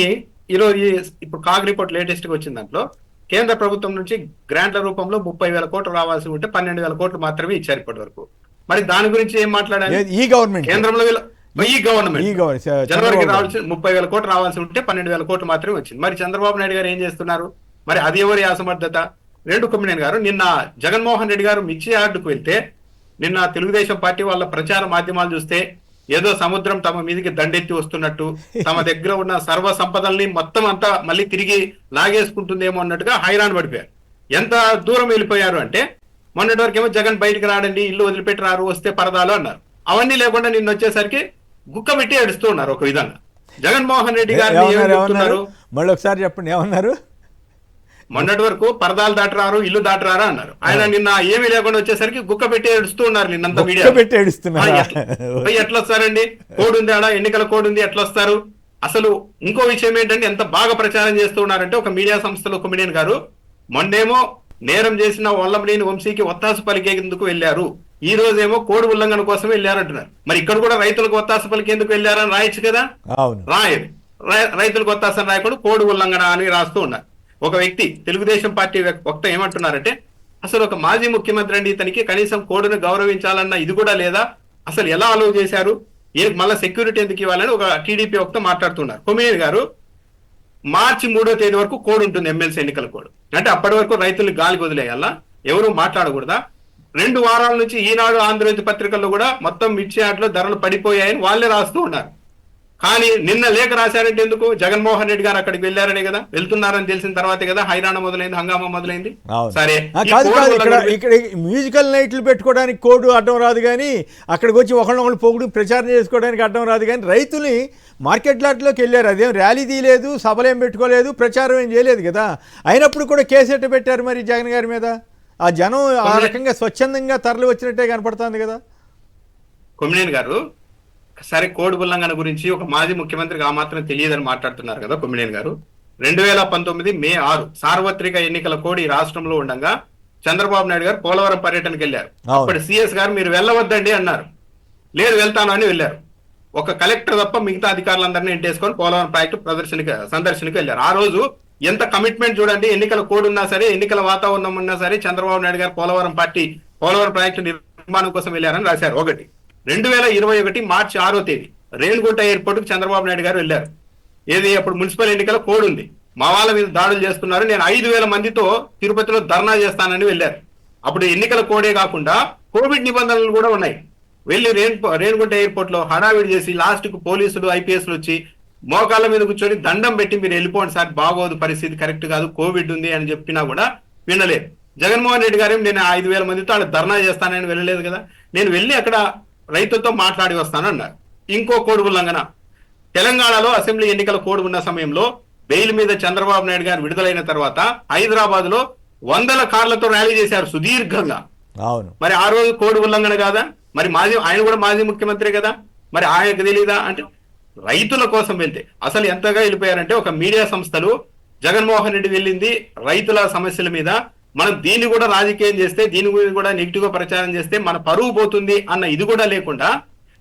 ఈరోజు ఇప్పుడు కాగ్ రిపోర్ట్ లేటెస్ట్ గా వచ్చిన దాంట్లో కేంద్ర ప్రభుత్వం నుంచి గ్రాంట్ల రూపంలో 30,000 కోట్లు రావాల్సి ఉంటే 12,000 కోట్లు మాత్రమే ఇచ్చారు ఇప్పటి వరకు. మరి దాని గురించి ఏం మాట్లాడాలి? ఈ గవర్నమెంట్ కేంద్రంలో జనవరికి రావాల్సి 30,000 కోట్లు రావాల్సి ఉంటే 12,000 కోట్లు మాత్రమే వచ్చింది. మరి చంద్రబాబు నాయుడు గారు ఏం చేస్తున్నారు? మరి అది ఎవరి అసమర్థత? రెండు, కొమ్మినేని గారు, నిన్న జగన్మోహన్ రెడ్డి గారు మిర్చి యార్డుకు వెళ్తే నిన్న తెలుగుదేశం పార్టీ వాళ్ళ ప్రచార మాధ్యమాలు చూస్తే ఏదో సముద్రం తమ మీదకి దండెత్తి వస్తున్నట్టు, తమ దగ్గర ఉన్న సర్వ సంపదల్ని మొత్తం అంతా మళ్ళీ తిరిగి లాగేసుకుంటుందేమో అన్నట్టుగా హైరాన్ పడిపోయారు. ఎంత దూరం వెళ్ళిపోయారు అంటే మొన్నటి వరకు ఏమో జగన్ బయటికి రాడండి, ఇల్లు వదిలిపెట్టి రారు, వస్తే పరదాలు అన్నారు. అవన్నీ లేకుండా నిన్న వచ్చేసరికి గుక్క పెట్టి ఏడుస్తూ ఉన్నారు. ఒక విధంగా జగన్మోహన్ రెడ్డి గారు మళ్ళీ ఒకసారి చెప్పండి, ఏమన్నారు? మొన్నటి వరకు పరదాలు దాటరారు, ఇల్లు దాటరారా అన్నారు. ఆయన నిన్న ఏమీ లేకుండా వచ్చేసరికి గుక్క పెట్టి ఏడుస్తూ ఉన్నారు. నిన్నంతా మీడియా ఎట్లా వస్తారండి? కోడ్ ఉంది, ఆడ ఎన్నికల కోడ్ ఉంది, ఎట్లా వస్తారు? అసలు ఇంకో విషయం ఏంటంటే ఎంత బాగా ప్రచారం చేస్తూ ఉన్నారంటే ఒక మీడియా సంస్థలో కొమ్మినేని గారు మొన్నేమో నేరం చేసిన వల్లభనేని వంశీకి ఒత్తాసు పలికేందుకు వెళ్లారు, ఈ రోజేమో కోడ్ ఉల్లంఘన కోసం వెళ్ళారంటున్నారు. మరి ఇక్కడ కూడా రైతులకు ఒత్తాసు పలికేందుకు వెళ్ళారని రాయొచ్చు కదా? రాయదు. రైతులకు ఒత్తాసని రాయకుండా కోడ్ ఉల్లంఘన అని రాస్తూ ఉన్నారు. ఒక వ్యక్తి తెలుగుదేశం పార్టీ వక్త ఏమంటున్నారంటే అసలు ఒక మాజీ ముఖ్యమంత్రి అండి, ఇతనికి కనీసం కోడ్ను గౌరవించాలన్న ఇది కూడా లేదా, అసలు ఎలా అలవ్ చేశారు, మళ్ళీ సెక్యూరిటీ ఎందుకు ఇవ్వాలని ఒక టీడీపీ వక్త మాట్లాడుతున్నారు. కొమ్మినేని గారు, మార్చి 3వ తేదీ వరకు కోడ్ ఉంటుంది, ఎమ్మెల్సీ ఎన్నికల కోడ్. అంటే అప్పటి వరకు రైతులు గాలికి వదిలేయాలా? ఎవరు మాట్లాడకూడదా? 2 వారాల నుంచి ఈనాడు ఆంధ్రజ్యోతి పత్రికల్లో కూడా మొత్తం మిర్చి యార్డులో ధరలు పడిపోయాయని వాళ్ళే రాస్తూ ఉన్నారు. కానీ నిన్న లేఖ రాశారంటే ఎందుకు? జగన్మోహన్ రెడ్డి గారు అక్కడికి వెళ్ళారనే కదా, వెళ్తున్నారని తెలిసిన తర్వాతే కదా హైరాణ మొదలైంది, హంగామా మొదలైంది. సరే, ఇక్కడ మ్యూజికల్ నైట్లు పెట్టుకోవడానికి కోడ్ అడ్డం రాదు, కానీ అక్కడికి వచ్చి ఒకళ్ళొకళ్ళు పొగుడు ప్రచారం చేసుకోవడానికి అడ్డం రాదు. కానీ రైతుల్ని మార్కెట్ లాట్లోకి వెళ్ళారు, అదేం ర్యాలీ తీయలేదు, సభలేం పెట్టుకోలేదు, ప్రచారం ఏం చేయలేదు కదా. అయినప్పుడు కూడా కేసు ఎట్ట పెట్టారు మరి జగన్ గారి మీద? ఆ జనం ఆ రకంగా స్వచ్ఛందంగా తరలి వచ్చినట్టే కనపడుతుంది కదా. కొమ్మినేని గారు, సరే కోడ్ ఉల్లంఘన గురించి ఒక మాజీ ముఖ్యమంత్రికి ఆ మాత్రం తెలియదని మాట్లాడుతున్నారు కదా కొమ్మినేని గారు. 2019 మే 6 సార్వత్రిక ఎన్నికల కోడ్ ఈ రాష్ట్రంలో ఉండగా చంద్రబాబు నాయుడు గారు పోలవరం పర్యటనకు వెళ్ళారు. అప్పుడు సిఎస్ గారు మీరు వెళ్ళవద్దండి అన్నారు. లేదు, వెళ్తాను అని వెళ్ళారు. ఒక కలెక్టర్ తప్ప మిగతా అధికారులందరినీ ఎంటేసుకొని పోలవరం ప్రాజెక్టు సందర్శనకు వెళ్ళారు. ఆ రోజు ఎంత కమిట్మెంట్ చూడండి. ఎన్నికల కోడ్ ఉన్నా సరే, ఎన్నికల వాతావరణం ఉన్నా సరే చంద్రబాబు నాయుడు గారు పోలవరం ప్రాజెక్టు నిర్మాణం కోసం వెళ్ళారని రాశారు. ఒకటి. 2021 మార్చి 6వ తేదీ రేణిగుంట ఎయిర్పోర్ట్ కు చంద్రబాబు నాయుడు గారు వెళ్ళారు. ఏది, అప్పుడు మున్సిపల్ ఎన్నికల కోడ్ ఉంది, మా వాళ్ళ మీద దాడులు చేస్తున్నారు, నేను 5,000 మందితో తిరుపతిలో ధర్నా చేస్తానని వెళ్ళారు. అప్పుడు ఎన్నికల కోడే కాకుండా కోవిడ్ నిబంధనలు కూడా ఉన్నాయి. వెళ్ళి రేణిగుంట ఎయిర్పోర్ట్ లో హడావిడి చేసి లాస్ట్ కు పోలీసులు ఐపీఎస్లు వచ్చి మోకాళ్ళ మీద కూర్చొని దండం పెట్టి మీరు వెళ్ళిపోండి సార్, బాగోదు, పరిస్థితి కరెక్ట్ కాదు, కోవిడ్ ఉంది అని చెప్పినా కూడా వినలేదు. జగన్మోహన్ రెడ్డి గారు నేను 5,000 మందితో అక్కడ ధర్నా చేస్తానని వెళ్ళలేదు కదా, నేను వెళ్ళి అక్కడ రైతులతో మాట్లాడి వస్తానన్నారు. ఇంకో కోడ్ ఉల్లంఘన, తెలంగాణలో అసెంబ్లీ ఎన్నికల కోడ్ ఉన్న సమయంలో బెయిల్ మీద చంద్రబాబు నాయుడు గారు విడుదలైన తర్వాత హైదరాబాద్ లో 100 కార్లతో ర్యాలీ చేశారు సుదీర్ఘంగా. మరి ఆ రోజు కోడ్ ఉల్లంఘన కాదా? మరి ఆయన కూడా మాజీ ముఖ్యమంత్రి కదా, మరి ఆయనకు తెలీదా? అంటే రైతుల కోసం వెళ్తే అసలు ఎంతగా వెళ్ళిపోయారంటే ఒక మీడియా సంస్థలు జగన్మోహన్ రెడ్డి వెళ్ళింది రైతుల సమస్యల మీద, మనం దీన్ని కూడా రాజకీయం చేస్తే, దీని గురించి కూడా నెగిటివ్ గా ప్రచారం చేస్తే మన పరువు పోతుంది అన్న ఇది కూడా లేకుండా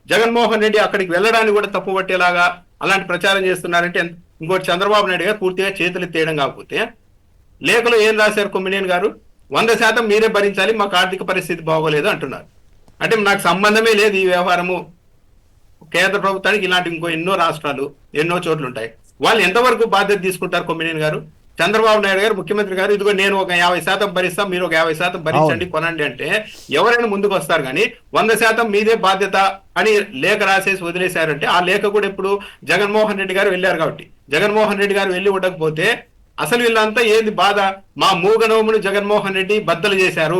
జగన్మోహన్ రెడ్డి అక్కడికి వెళ్ళడానికి కూడా తప్పు పట్టేలాగా అలాంటి ప్రచారం చేస్తున్నారంటే ఇంకోటి చంద్రబాబు నాయుడు గారు పూర్తిగా చేతులు తేయడం కాకపోతే లేఖలో ఏం రాశారు కొమ్మినేని గారు? 100% మీరే భరించాలి, మాకు ఆర్థిక పరిస్థితి బాగోలేదు అంటున్నారు. అంటే నాకు సంబంధమే లేదు ఈ వ్యవహారము, కేంద్ర ప్రభుత్వానికి ఇలాంటి ఇంకో ఎన్నో రాష్ట్రాలు ఎన్నో చోట్ల ఉంటాయి, వాళ్ళు ఎంతవరకు బాధ్యత తీసుకుంటారు కొమ్మినేని గారు? చంద్రబాబు నాయుడు గారు ముఖ్యమంత్రి గారు ఇదిగో నేను ఒక 50% భరిస్తాం, మీరు ఒక 50% భరించండి, కొనండి అంటే ఎవరైనా ముందుకు వస్తారు. కానీ 100% మీదే బాధ్యత అని లేఖ రాసేసి వదిలేశారంటే ఆ లేఖ కూడా ఇప్పుడు జగన్మోహన్ రెడ్డి గారు వెళ్ళారు కాబట్టి, జగన్మోహన్ రెడ్డి గారు వెళ్ళి ఉండకపోతే అసలు వీళ్ళంతా ఏంది బాధ? మా మూగనోమును జగన్మోహన్ రెడ్డి బద్దలు చేశారు,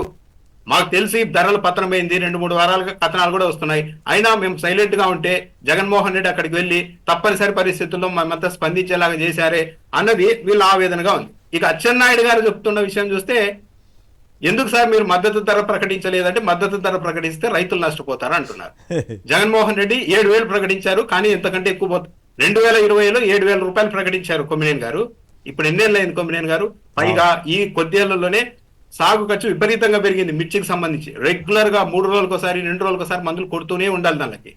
మాకు తెలిసి ధరలు పతనమైంది, 2-3 వారాలుగా కథనాలు కూడా వస్తున్నాయి. అయినా మేము సైలెంట్ గా ఉంటే జగన్మోహన్ రెడ్డి అక్కడికి వెళ్లి తప్పనిసరి పరిస్థితుల్లో మేమంతా స్పందించేలాగా చేశారే అన్నది వీళ్ళ ఆవేదనగా ఉంది. ఇక అచ్చెన్నాయుడు గారు చెప్తున్న విషయం చూస్తే, ఎందుకు సార్ మీరు మద్దతు ధర ప్రకటించలేదంటే, మద్దతు ధర ప్రకటిస్తే రైతులు నష్టపోతారు అంటున్నారు. జగన్మోహన్ రెడ్డి 7,000 ప్రకటించారు, కానీ ఇంతకంటే ఎక్కువ 2020లో 7,000 రూపాయలు ప్రకటించారు కొమ్మినేని గారు. ఇప్పుడు ఎన్నేళ్ళైంది కొమ్మినేని గారు? పైగా ఈ కొద్దేళ్లలోనే సాగు ఖర్చు విపరీతంగా పెరిగింది. మిర్చికి సంబంధించి రెగ్యులర్ గా 3 రోజులకోసారి 2 రోజులకోసారి మందులు కొడుతూనే ఉండాలి. దానికి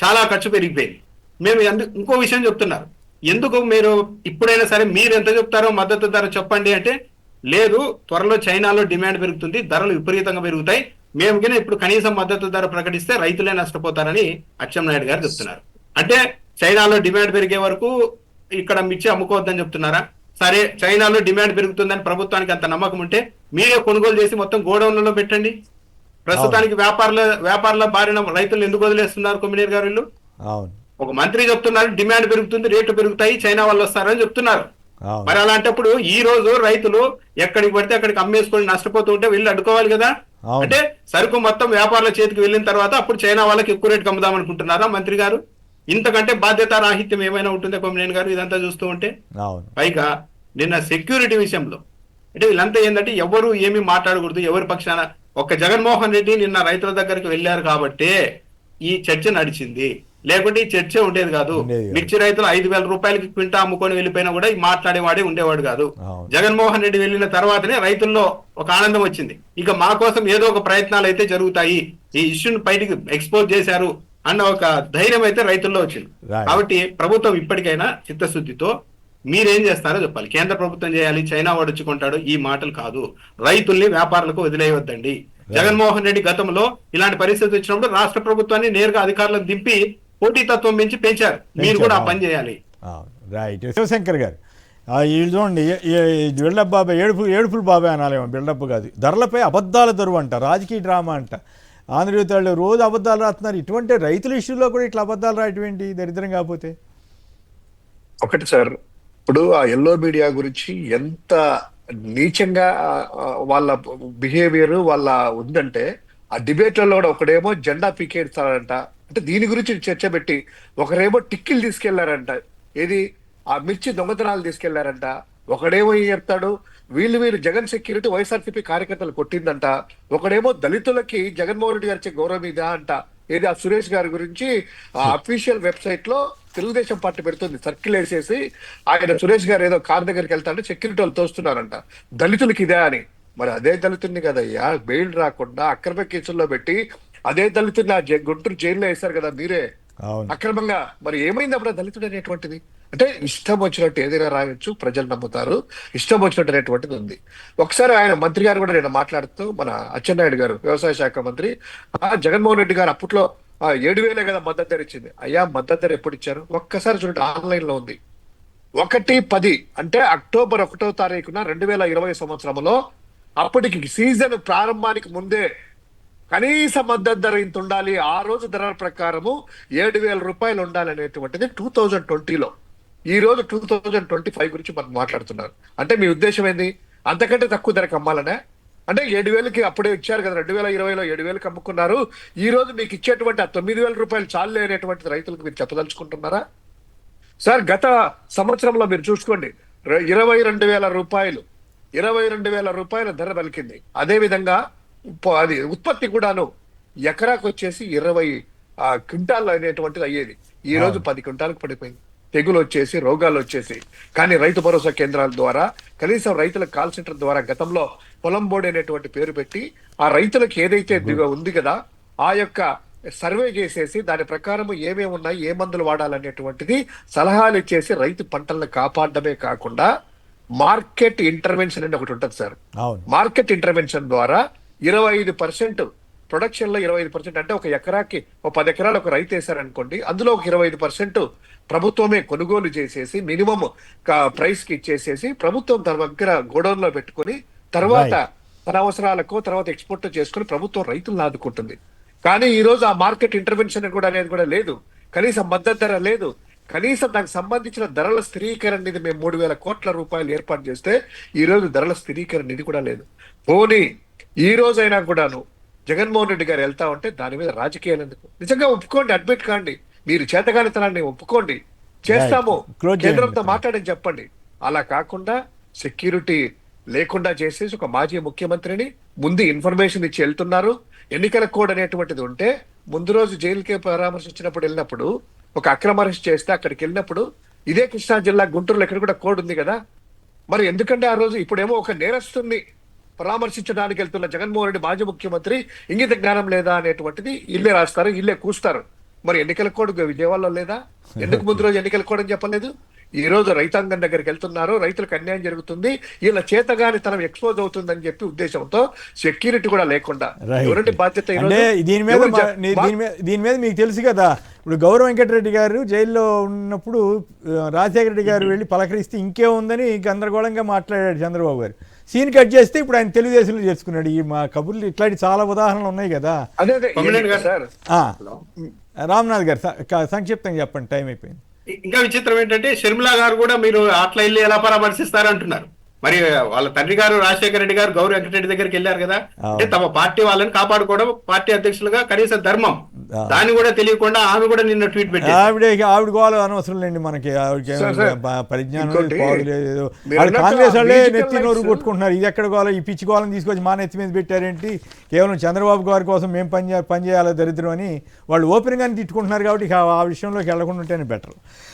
చాలా ఖర్చు పెరిగిపోయింది. మేము ఇంకో విషయం చెప్తున్నారు, ఎందుకు మీరు ఇప్పుడైనా సరే మీరు ఎంత చెప్తారో మద్దతు ధర చెప్పండి అంటే, లేదు త్వరలో చైనాలో డిమాండ్ పెరుగుతుంది, ధరలు విపరీతంగా పెరుగుతాయి, మేము కింద ఇప్పుడు కనీసం మద్దతు ధర ప్రకటిస్తే రైతులే నష్టపోతారని అచ్చెన్నాయుడు గారు చెప్తున్నారు. అంటే చైనాలో డిమాండ్ పెరిగే వరకు ఇక్కడ మిర్చి అమ్ముకోవద్దని చెప్తున్నారా? సరే, చైనాలో డిమాండ్ పెరుగుతుందని ప్రభుత్వానికి అంత నమ్మకం ఉంటే మీరే కొనుగోలు చేసి మొత్తం గోడౌన్లలో పెట్టండి. ప్రస్తుతానికి వ్యాపారుల బారిన రైతులు ఎందుకు వదిలేస్తున్నారు కొమ్మినేని గారు? వీళ్ళు ఒక మంత్రి చెప్తున్నారు డిమాండ్ పెరుగుతుంది, రేట్లు పెరుగుతాయి, చైనా వాళ్ళు వస్తారని చెప్తున్నారు. మరి అలాంటప్పుడు ఈ రోజు రైతులు ఎక్కడికి పడితే అక్కడికి అమ్మేసుకొని నష్టపోతూ ఉంటే వీళ్ళు అడ్డుకోవాలి కదా. అంటే సరుకు మొత్తం వ్యాపారుల చేతికి వెళ్ళిన తర్వాత అప్పుడు చైనా వాళ్ళకి ఎక్కువ రేటుకి అమ్ముదాం అనుకుంటున్నారా మంత్రి గారు? ఇంతకంటే బాధ్యత రాహిత్యం ఏమైనా ఉంటుందా కొమ్మినేని గారు ఇదంతా చూస్తూ ఉంటే? పైగా నిన్న సెక్యూరిటీ విషయంలో అంటే వీళ్ళంతా ఏంటంటే ఎవరు ఏమి మాట్లాడకూడదు, ఎవరి పక్షాన. ఒక్క జగన్మోహన్ రెడ్డి నిన్న రైతుల దగ్గరికి వెళ్ళారు కాబట్టే ఈ చర్చ నడిచింది, లేకుంటే ఈ చర్చ ఉండేది కాదు. మిర్చి రైతులు 5,000 రూపాయలకి క్వింటా అమ్ముకొని వెళ్ళిపోయినా కూడా మాట్లాడేవాడే ఉండేవాడు కాదు. జగన్మోహన్ రెడ్డి వెళ్ళిన తర్వాతనే రైతుల్లో ఒక ఆనందం వచ్చింది. ఇక మా కోసం ఏదో ఒక ప్రయత్నాలు అయితే జరుగుతాయి, ఈ ఇష్యూని బయటికి ఎక్స్పోజ్ చేశారు అన్న ఒక ధైర్యం అయితే రైతుల్లో వచ్చింది. కాబట్టి ప్రభుత్వం ఇప్పటికైనా చిత్తశుద్ధితో మీరేం చేస్తారో చెప్పాలి. కేంద్ర ప్రభుత్వం చేయాలి, చైనా వాడు వచ్చుకుంటాడు, ఈ మాటలు కాదు. రైతుల్ని వ్యాపారులకు వదిలేయవద్దండి. జగన్మోహన్ రెడ్డి గతంలో ఇలాంటి పరిస్థితి వచ్చినప్పుడు రాష్ట్ర ప్రభుత్వాన్ని నేరుగా అధికారులను దింపి పోటీతత్వం పెంచి పెంచారు. మీరు కూడా ఆ పని చేయాలి. రైట్. శివశంకర్ గారు, వీళ్ళు చూడండి, బిల్డప్ బాబాయ్, ఏడుపులు బాబాయ్ అనాలేమో, బిల్డప్ కాదు. ధరలపై అబద్ధాల దరువు అంట, రాజకీయ డ్రామా అంట. ఆంధ్రజ్యోతి వాళ్ళు రోజు అబద్ధాలు రాస్తున్నారు. ఇటువంటి రైతుల ఇష్యూలో కూడా ఇట్లా అబద్ధాలు రాయటువంటి దరిద్రం కాకపోతే? ఒకటి సార్, ఇప్పుడు ఆ ఎల్లో మీడియా గురించి ఎంత నీచంగా వాళ్ళ బిహేవియర్ వాళ్ళ ఉందంటే, ఆ డిబేట్లలో కూడా ఒకడేమో జెండా పీకేస్తారంట, అంటే దీని గురించి చర్చ పెట్టి, ఒకరేమో టిక్కిలు తీసుకెళ్లారంట, ఏది ఆ మిర్చి దొంగతనాలు తీసుకెళ్లారంట, ఒకడేమో చెప్తాడు వీళ్ళు జగన్ సెక్యూరిటీ వైఎస్ఆర్సీపీ కార్యకర్తలు కొట్టిందంట, ఒకడేమో దళితులకి జగన్మోహన్ రెడ్డి గారి గౌరవం మీద అంట, ఏది ఆ సురేష్ గారి గురించి అఫీషియల్ వెబ్సైట్ లో తెలుగుదేశం పార్టీ పెడుతుంది, సర్కిల్ వేసేసి ఆయన సురేష్ గారు ఏదో కార్ దగ్గరికి వెళ్తాంటే సెక్యూరిటీ వాళ్ళు తోస్తున్నారంట, దళితులకి ఇదే అని. మరి అదే దళితుడిని కదయ్యా బెయిల్ రాకుండా అక్రమ కేసుల్లో పెట్టి అదే దళితుడిని ఆ గుంటూరు జైల్లో వేశారు కదా మీరే అక్రమంగా. మరి ఏమైంది అప్పుడు దళితుడు అనేటువంటిది? అంటే ఇష్టం వచ్చినట్టు ఏదైనా రాయొచ్చు, ప్రజలు నమ్ముతారు, ఇష్టం వచ్చినట్టు అనేటువంటిది ఉంది. ఒకసారి ఆయన మంత్రి గారు కూడా నేను మాట్లాడుతూ, మన అచ్చెన్నాయుడు గారు వ్యవసాయ శాఖ మంత్రి, జగన్మోహన్ రెడ్డి గారు అప్పట్లో 7,000 కదా మద్దతు ధర ఇచ్చింది. అయ్యా మద్దతు ధర ఎప్పుడు ఇచ్చారు? ఒక్కసారి చూడండి, ఆన్లైన్ లో ఉంది. 1/10 అంటే అక్టోబర్ 1వ తారీఖున 2020 సంవత్సరంలో, అప్పటికి సీజన్ ప్రారంభానికి ముందే కనీస మద్దతు ధర ఇంత ఉండాలి, ఆ రోజు ధర ప్రకారము 7,000 రూపాయలు ఉండాలి అనేటువంటిది 2020లో. ఈ రోజు 2025 గురించి మనం మాట్లాడుతున్నారు. అంటే మీ ఉద్దేశం ఏంది? అంతకంటే తక్కువ ధరకు అమ్మాలనే? అంటే 7,000కి అప్పుడే ఇచ్చారు కదా, 2020లో 7,000కి అమ్ముకున్నారు. ఈ రోజు మీకు ఇచ్చేటువంటి ఆ 9,000 రూపాయలు చాలే అనేటువంటిది రైతులకు మీరు చెప్పదలుచుకుంటున్నారా? సార్ గత సంవత్సరంలో మీరు చూసుకోండి, 22,000 రూపాయలు 22,000 రూపాయల ధర పలికింది. అదే విధంగా అది ఉత్పత్తి కూడాను ఎకరాకు వచ్చేసి 20 క్వింటాల్ అనేటువంటిది అయ్యేది. ఈ రోజు 10 క్వింటాలకు పడిపోయింది. తెగులు వచ్చేసి, రోగాలు వచ్చేసి. కానీ రైతు భరోసా కేంద్రాల ద్వారా, కనీసం రైతుల కాల్ సెంటర్ ద్వారా గతంలో పొలం బోర్డు అనేటువంటి పేరు పెట్టి ఆ రైతులకు ఏదైతే ఉంది కదా, ఆ యొక్క సర్వే చేసేసి దాని ప్రకారం ఏమేమి ఉన్నాయి, ఏ మందులు వాడాలనేటువంటిది సలహాలు ఇచ్చేసి రైతు పంటలను కాపాడమే కాకుండా మార్కెట్ ఇంటర్వెన్షన్ అని ఒకటి ఉంటుంది సార్. మార్కెట్ ఇంటర్వెన్షన్ ద్వారా 25% ప్రొడక్షన్ లో 25% అంటే ఒక ఎకరాకి 10 ఎకరాలు ఒక రైతు వేశారనుకోండి, అందులో ఒక 25% ప్రభుత్వమే కొనుగోలు చేసేసి మినిమం ప్రైస్ కి ఇచ్చేసేసి ప్రభుత్వం తన దగ్గర గోడౌన్ లో పెట్టుకుని తర్వాత తన అవసరాలకు తర్వాత ఎక్స్పోర్ట్ చేసుకుని ప్రభుత్వం రైతులను ఆదుకుంటుంది. కానీ ఈ రోజు ఆ మార్కెట్ ఇంటర్వెన్షన్ కూడా అనేది కూడా లేదు. కనీసం మద్దతు ధర లేదు. కనీసం దానికి సంబంధించిన ధరల స్థిరీకరణ నిధి మేము 3,000 కోట్ల రూపాయలు ఏర్పాటు చేస్తే ఈ రోజు ధరల స్థిరీకరణ నిధి కూడా లేదు. పోనీ ఈ రోజైనా కూడాను జగన్మోహన్ రెడ్డి గారు వెళ్తా ఉంటే దాని మీద రాజకీయాలు ఎందుకు? నిజంగా ఒప్పుకోండి, అడ్మిట్ కాండి, మీరు చేతగానితనాన్ని ఒప్పుకోండి, చేస్తాము, Close కేంద్రంతో చేయండి. మాట్లాడని చెప్పండి. అలా కాకుండా సెక్యూరిటీ లేకుండా చేసేసి ఒక మాజీ ముఖ్యమంత్రిని ముందు ఇన్ఫర్మేషన్ ఇచ్చి వెళ్తున్నారు. ఎన్నికల కోడ్ అనేటువంటిది ఉంటే ముందు రోజు జైలుకే పరామర్శించినప్పుడు వెళ్ళినప్పుడు ఒక అక్రమ అరెస్ట్ చేస్తే అక్కడికి వెళ్ళినప్పుడు ఇదే కృష్ణా జిల్లా గుంటూరులో ఇక్కడ కూడా కోడ్ ఉంది కదా, మరి ఎందుకంటే ఆ రోజు ఇప్పుడేమో ఒక నేరస్తుని పరామర్శించడానికి వెళ్తున్న జగన్మోహన్ రెడ్డి మాజీ ముఖ్యమంత్రి ఇంగిత జ్ఞానం లేదా అనేటువంటిది ఇల్లే రాస్తారు, ఇల్లే కూస్తారు. మరి ఎన్నికల కోడ్ విజయవాడలో లేదా? ఎందుకు ముందు రోజు ఎన్నికల కోడ్ అని చెప్పలేదు? ఈ రోజు రైతాంగం దగ్గరికి వెళ్తున్నారు, రైతులకు అన్యాయం జరుగుతుంది, వీళ్ళ చేతగాని తనం ఎక్స్పోజ్ అవుతుందని చెప్పి ఉద్దేశంతో సెక్యూరిటీ కూడా లేకుండా ఎవరంటే బాధ్యత? అంటే దీని మీద మీకు తెలుసు కదా, ఇప్పుడు గౌరవ వెంకటరెడ్డి గారు జైల్లో ఉన్నప్పుడు రాజశేఖర రెడ్డి గారు వెళ్ళి పలకరిస్తే ఇంకే ఉందని గందరగోళంగా మాట్లాడాడు చంద్రబాబు గారు. సీన్ కట్ చేస్తే ఇప్పుడు ఆయన తెలుగుదేశంలో చేసుకున్నాడు. ఈ మా కబుర్లు ఇట్లాంటి చాలా ఉదాహరణలు ఉన్నాయి కదా. రామ్నాథ్ గారు సంక్షిప్తంగా చెప్పండి, టైం అయిపోయింది. ఇంకా విచిత్రం ఏంటంటే షర్మిలా గారు కూడా మీరు అట్లా వెళ్ళి ఎలా పరామర్శిస్తారు అంటున్నారు. మరి వాళ్ళ తండ్రి గారు రాజశేఖర రెడ్డి గారు గౌరవ వెంకటరెడ్డి దగ్గరికి వెళ్ళారు కదా, అంటే తమ పార్టీ వాళ్ళని కాపాడుకోవడం పార్టీ అధ్యక్షులుగా కనీస ధర్మం. దాన్ని కూడా తెలియకుండా ఆమె కూడా నిన్న ట్వీట్ పెట్టి ఆవిడ గోల అనవసరం లేండి, మనకి ఆవిడకి పరిజ్ఞానం లేదు. కాంగ్రెస్ వాళ్ళే నెత్తి నోరు కొట్టుకుంటున్నారు. ఇది ఎక్కడ గోల, ఈ పిచ్చి గోళం తీసుకొచ్చి మా నెత్తి మీద పెట్టారేంటి, కేవలం చంద్రబాబు గారి కోసం మేము పనిచేయాలి దరిద్రం అని వాళ్ళు ఓపెన్ గానే తిట్టుకుంటున్నారు. కాబట్టి ఆ విషయంలోకి వెళ్లకుండా ఉంటేనే బెటర్.